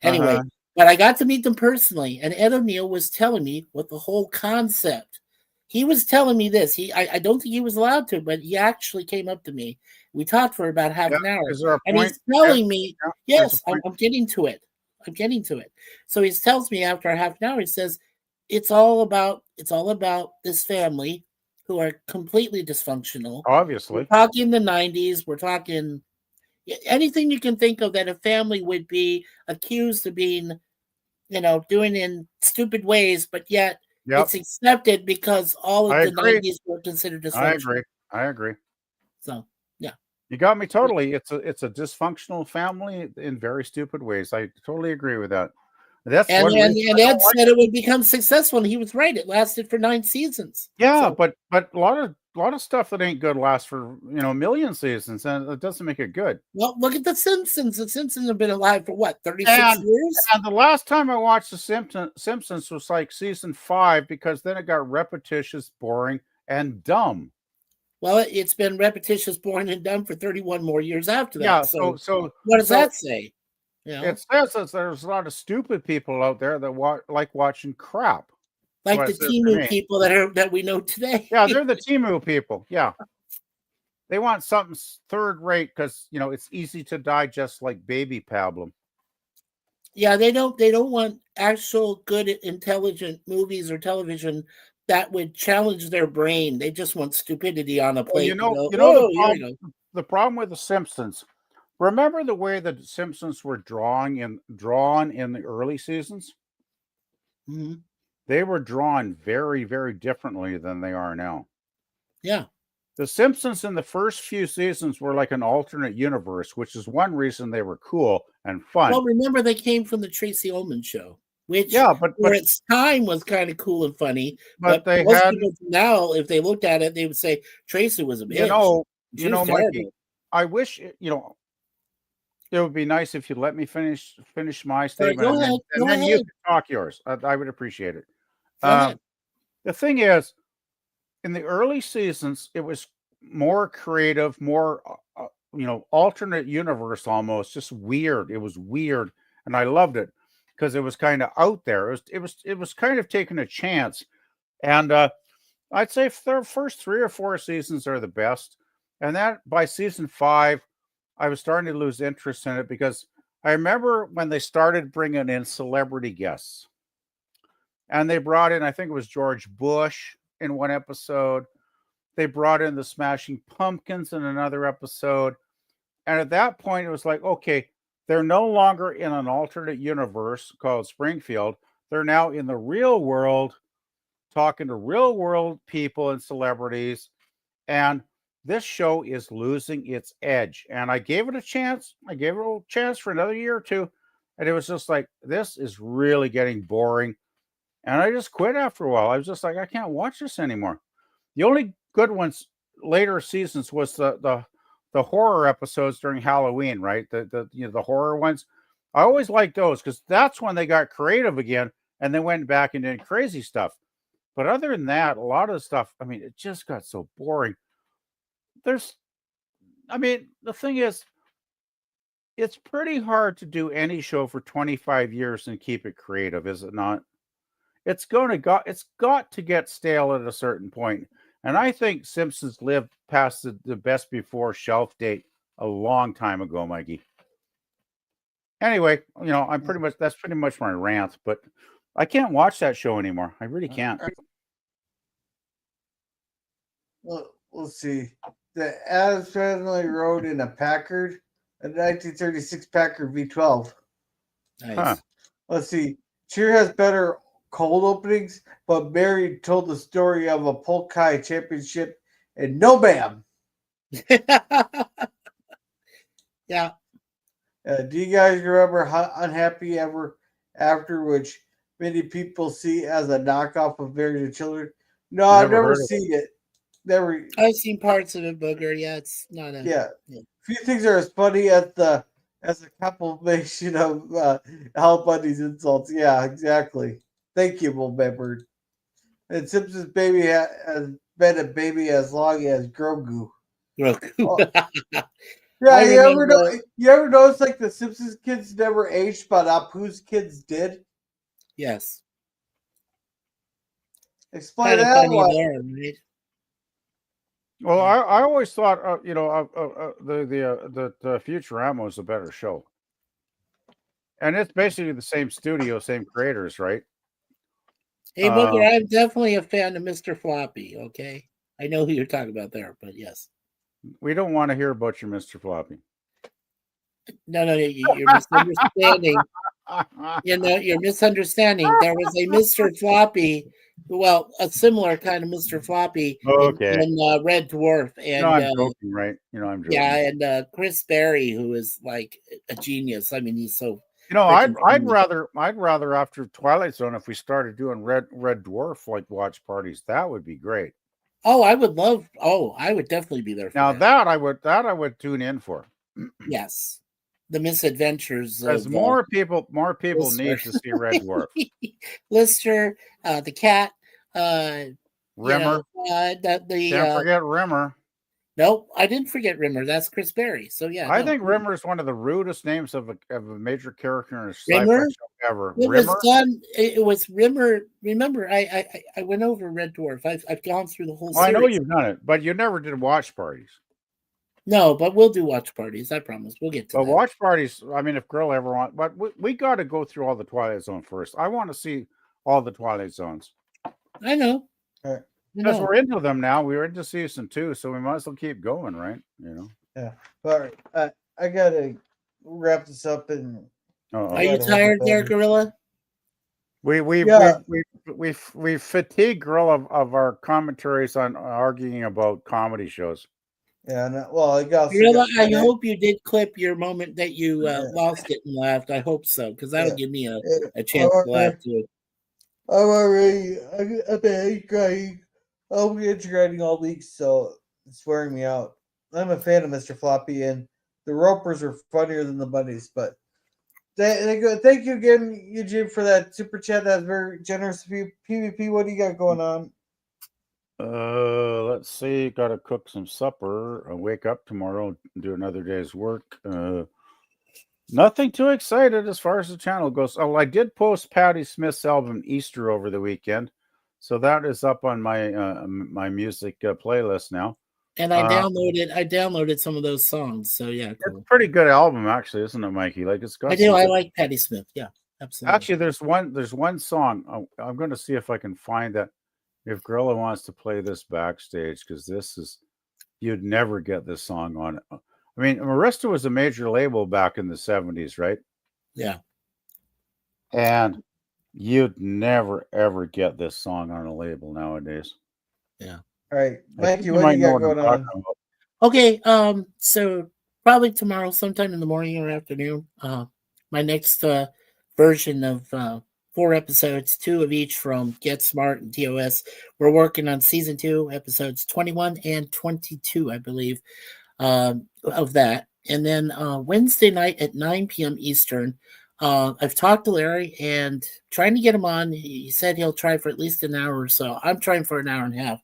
A: Anyway,
D: Uh-huh.
A: but I got to meet them personally, and Ed O'Neill was telling me what the whole concept. He was telling me this. I don't think he was allowed to, but he actually came up to me. We talked for about half
D: Yeah,
A: an hour,
D: is there a
A: and
D: point?
A: he's telling me,
D: Yeah, there's a
A: yes,
D: point.
A: I'm getting to it. I'm getting to it. So he tells me after a half an hour, he says, it's all about this family who are completely dysfunctional.
D: Obviously.
A: We're talking the 90s. We're talking anything you can think of that a family would be accused of being, doing in stupid ways, but yet
D: Yep.
A: it's accepted because all of
D: I
A: the
D: agree.
A: 90s were considered
D: I
A: dysfunctional.
D: agree. I agree.
A: So, yeah.
D: You got me totally. It's a dysfunctional family in very stupid ways. I totally agree with that. That's
A: And,
D: one
A: and,
D: reason
A: and
D: I don't
A: Ed
D: like
A: said it would become successful, and he was right. It lasted for 9 seasons.
D: Yeah,
A: So,
D: but a lot of stuff that ain't good lasts for a million seasons, and it doesn't make it good.
A: well, look at The Simpsons. The Simpsons have been alive for what, 36
D: And-
A: years?
D: And the last time I watched The Simpsons was like season 5 because then it got repetitious, boring, and dumb.
A: Well, it's been repetitious, boring, and dumb for 31 more years after that.
D: Yeah,
A: So,
D: so
A: what does
D: so
A: that say?
D: it says that there's a lot of stupid people out there that like watching crap.
A: Like
D: what
A: the
D: it says to
A: Timu
D: me.
A: people that we know today.
D: Yeah, they're the Timu people. Yeah. They want something third rate because it's easy to digest like baby pablum.
A: Yeah, they don't want actual good intelligent movies or television that would challenge their brain. They just want stupidity on a plate.
D: The problem with the Simpsons. Remember the way the Simpsons were drawn in the early seasons?
A: Mhm.
D: They were drawn very, very differently than they are now.
A: Yeah.
D: The Simpsons in the first few seasons were like an alternate universe, which is one reason they were cool and fun.
A: Well, remember they came from the Tracy Ullman show, which
D: but
A: for its time was kind of cool and funny.
D: But they
A: most
D: had
A: people now, if they looked at it, they would say Tracy was a bitch. She was
D: Mikey,
A: terrible.
D: I wish it would be nice if you let me finish my statement,
A: go ahead.
D: and then you can talk yours. I would appreciate it.
A: Go ahead.
D: The thing is, in the early seasons, it was more creative, more alternate universe almost, just weird. It was weird, and I loved it because it was kind of out there. It was kind of taking a chance, and I'd say their first 3 or 4 seasons are the best, and that by season 5, I was starting to lose interest in it because I remember when they started bringing in celebrity guests, and they brought in, I think it was George Bush in one episode. They brought in the Smashing Pumpkins in another episode. And at that point, it was like, okay, they're no longer in an alternate universe called Springfield. They're now in the real world, talking to real world people and celebrities. And this show is losing its edge. And I gave it a chance. I gave it a little chance for another year or two. And it was just like, this is really getting boring. And I just quit after a while. I was just like, I can't watch this anymore. The only good ones later seasons was the horror episodes during Halloween, right? The horror ones. I always liked those because that's when they got creative again and they went back and did crazy stuff. But other than that, a lot of the stuff, I mean, it just got so boring. The thing is, it's pretty hard to do any show for 25 years and keep it creative, is it not? It's got to get stale at a certain point. And I think Simpsons lived past the best before shelf date a long time ago, Mikey. Anyway, that's pretty much my rant, but I can't watch that show anymore. I really can't.
B: Well, let's see. The Adams Family rode in a Packard, a 1936 Packard V12.
A: Nice.
D: Huh.
B: Let's see. Cheer has better cold openings, but Mary told the story of a Polk High championship and no bam.
A: Yeah.
B: Do you guys remember how Unhappy Ever After, which many people see as a knockoff of Married to Children? No, I've never seen it. Never.
A: I've seen parts of it, Booger. Yeah, it's not a.
B: Yeah. Few things are as funny as a compilation of Al Bundy's insults. Yeah, exactly. Thank you, Will Bedford. And Simpsons baby has been a baby as long as Grogu.
A: Roku.
B: Oh. Yeah,
A: I remember-
B: you ever notice like the Simpsons kids never aged, but Apu's kids did?
A: Yes.
B: Explain
A: Kind of
B: that
A: funny
B: one.
A: there, right?
D: Well, I always thought, that Futurama was a better show, and it's basically the same studio, same creators, right?
A: Hey,
D: Uh,
A: Booker, I'm definitely a fan of Mr. Floppy. Okay, I know who you're talking about there, but yes,
D: We don't want to hear about your Mr. Floppy.
A: no, you're misunderstanding. You're misunderstanding. There was a Mr. Floppy, well, a similar kind of Mr. Floppy
D: Okay.
A: in Red Dwarf, and
D: I'm joking, right? I'm joking.
A: yeah, and Chris Berry, who is like a genius. I mean, he's so.
D: I'd
A: freaking
D: rather after Twilight Zone, if we started doing Red Dwarf like watch parties, that would be great.
A: Oh, I would love. Oh, I would definitely be there for
D: Now
A: that.
D: I would tune in for.
A: Yes, the misadventures
D: Because
A: of
D: more people
A: Lister.
D: need to see Red Dwarf.
A: Lister, the cat,
D: Rimmer. Can't
A: the
D: forget Rimmer.
A: nope, I didn't forget Rimmer. That's Chris Berry. So yeah,
D: I
A: no.
D: think Rimmer is one of the rudest names of a major character in a sci-fi
A: Rimmer?
D: show ever.
A: It
D: Rimmer.
A: was done. It was Rimmer. Remember, I went over Red Dwarf. I've gone through the whole
D: Well, I
A: series.
D: know you've done it, but you never did watch parties.
A: No, but we'll do watch parties. I promise. We'll get to
D: But
A: that.
D: watch parties, I mean, if girl ever want, but we got to go through all the Twilight Zone first. I want to see all the Twilight Zones
A: I know.
B: All right.
D: because we're into them now. We're into season 2, so we might as well keep going, right?
B: All right, I gotta wrap this up and
A: Are
B: Yeah,
A: you
B: the
A: tired
B: whole
A: there,
B: thing.
A: Gorilla?
D: We fatigue girl of our commentaries on arguing about comedy shows.
B: yeah. No, well, I got
A: Gorilla, I hope you did clip your moment that you
B: Yeah.
A: lost it and laughed. I hope so, because that'll
B: Yeah.
A: give me
B: Yeah.
A: a chance to laugh too.
B: I'm already. I've been crying. I'll be grinding all week, so it's wearing me out. I'm a fan of Mr. Floppy, and the Ropers are funnier than the Bunnies. But thank you again, Eugene, for that super chat. That was very generous of you. PvP, what do you got going on?
D: Let's see. Got to cook some supper. Wake up tomorrow, do another day's work. Nothing too excited as far as the channel goes. Oh, I did post Patti Smith's album Easter over the weekend, so that is up on my my music playlist now.
A: And I downloaded some of those songs. So yeah,
D: It's
A: cool.
D: a pretty good album, actually, isn't it, Mikey? Like it's got.
A: I do.
D: some
A: I
D: good-
A: like Patti Smith. Yeah, absolutely.
D: Actually, there's one song. I'm going to see if I can find that. If Gorilla wants to play this backstage, because this is, you'd never get this song on. I mean, Arista was a major label back in the 70s, right?
A: Yeah.
D: And you'd never ever get this song on a label nowadays.
A: Yeah.
B: All right,
D: I think
B: Mikey, what do you got
D: know
B: going
D: what I'm
B: on?
D: talking about.
A: Okay. So probably tomorrow, sometime in the morning or afternoon. My next version of 4 episodes, 2 of each from Get Smart and TOS. We're working on season 2, episodes 21 and 22, I believe, of that. And then Wednesday night at 9 p.m. Eastern, I've talked to Larry and trying to get him on. He said he'll try for at least an hour or so. I'm trying for an hour and a half.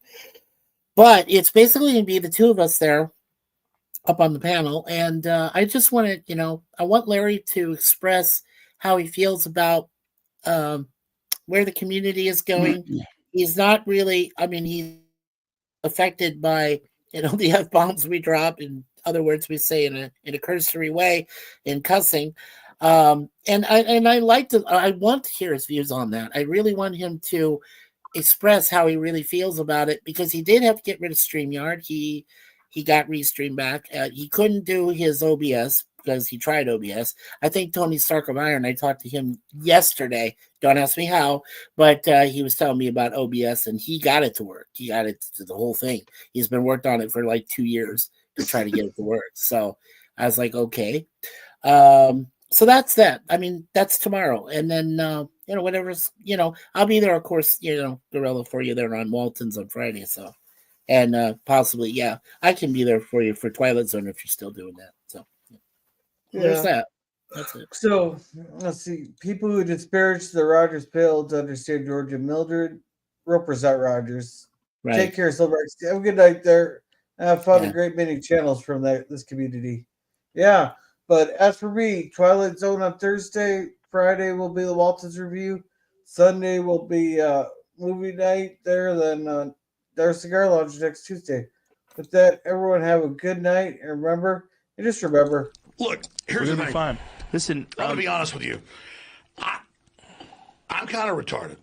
A: But it's basically going to be the 2 of us there up on the panel. And I just want to, I want Larry to express how he feels about where the community is going. He's not really, he's affected by, the F-bombs we drop, in other words, we say in a cursory way, in cussing. And I want to hear his views on that. I really want him to express how he really feels about it, because he did have to get rid of StreamYard. He got Restream back. He couldn't do his OBS because he tried OBS. I think Tony Stark of Iron, I talked to him yesterday. Don't ask me how, but he was telling me about OBS, and he got it to work. He got it to the whole thing. He's been working on it for like 2 years to try to get it to work. So I was like, okay. So that's that. That's tomorrow. And then, whatever's, I'll be there, of course, Gorilla, for you there on Walton's on Friday. So, and possibly, yeah, I can be there for you for Twilight Zone if you're still doing that. So, there's that. That's it.
B: So let's see. People who disparage the Rogers fail to understand Georgia Mildred. Roper's not Rogers.
A: Right.
B: Take care, Silver. Have a good night there. I've found
A: Yeah.
B: a great many channels from this community. Yeah, but as for me, Twilight Zone on Thursday, Friday will be the Waltons review, Sunday will be movie night there, then their cigar lounge next Tuesday. With that, everyone have a good night, and just remember,
G: Look, here's the thing. Fine. Listen, I'm gonna be honest with you. I'm kind of retarded.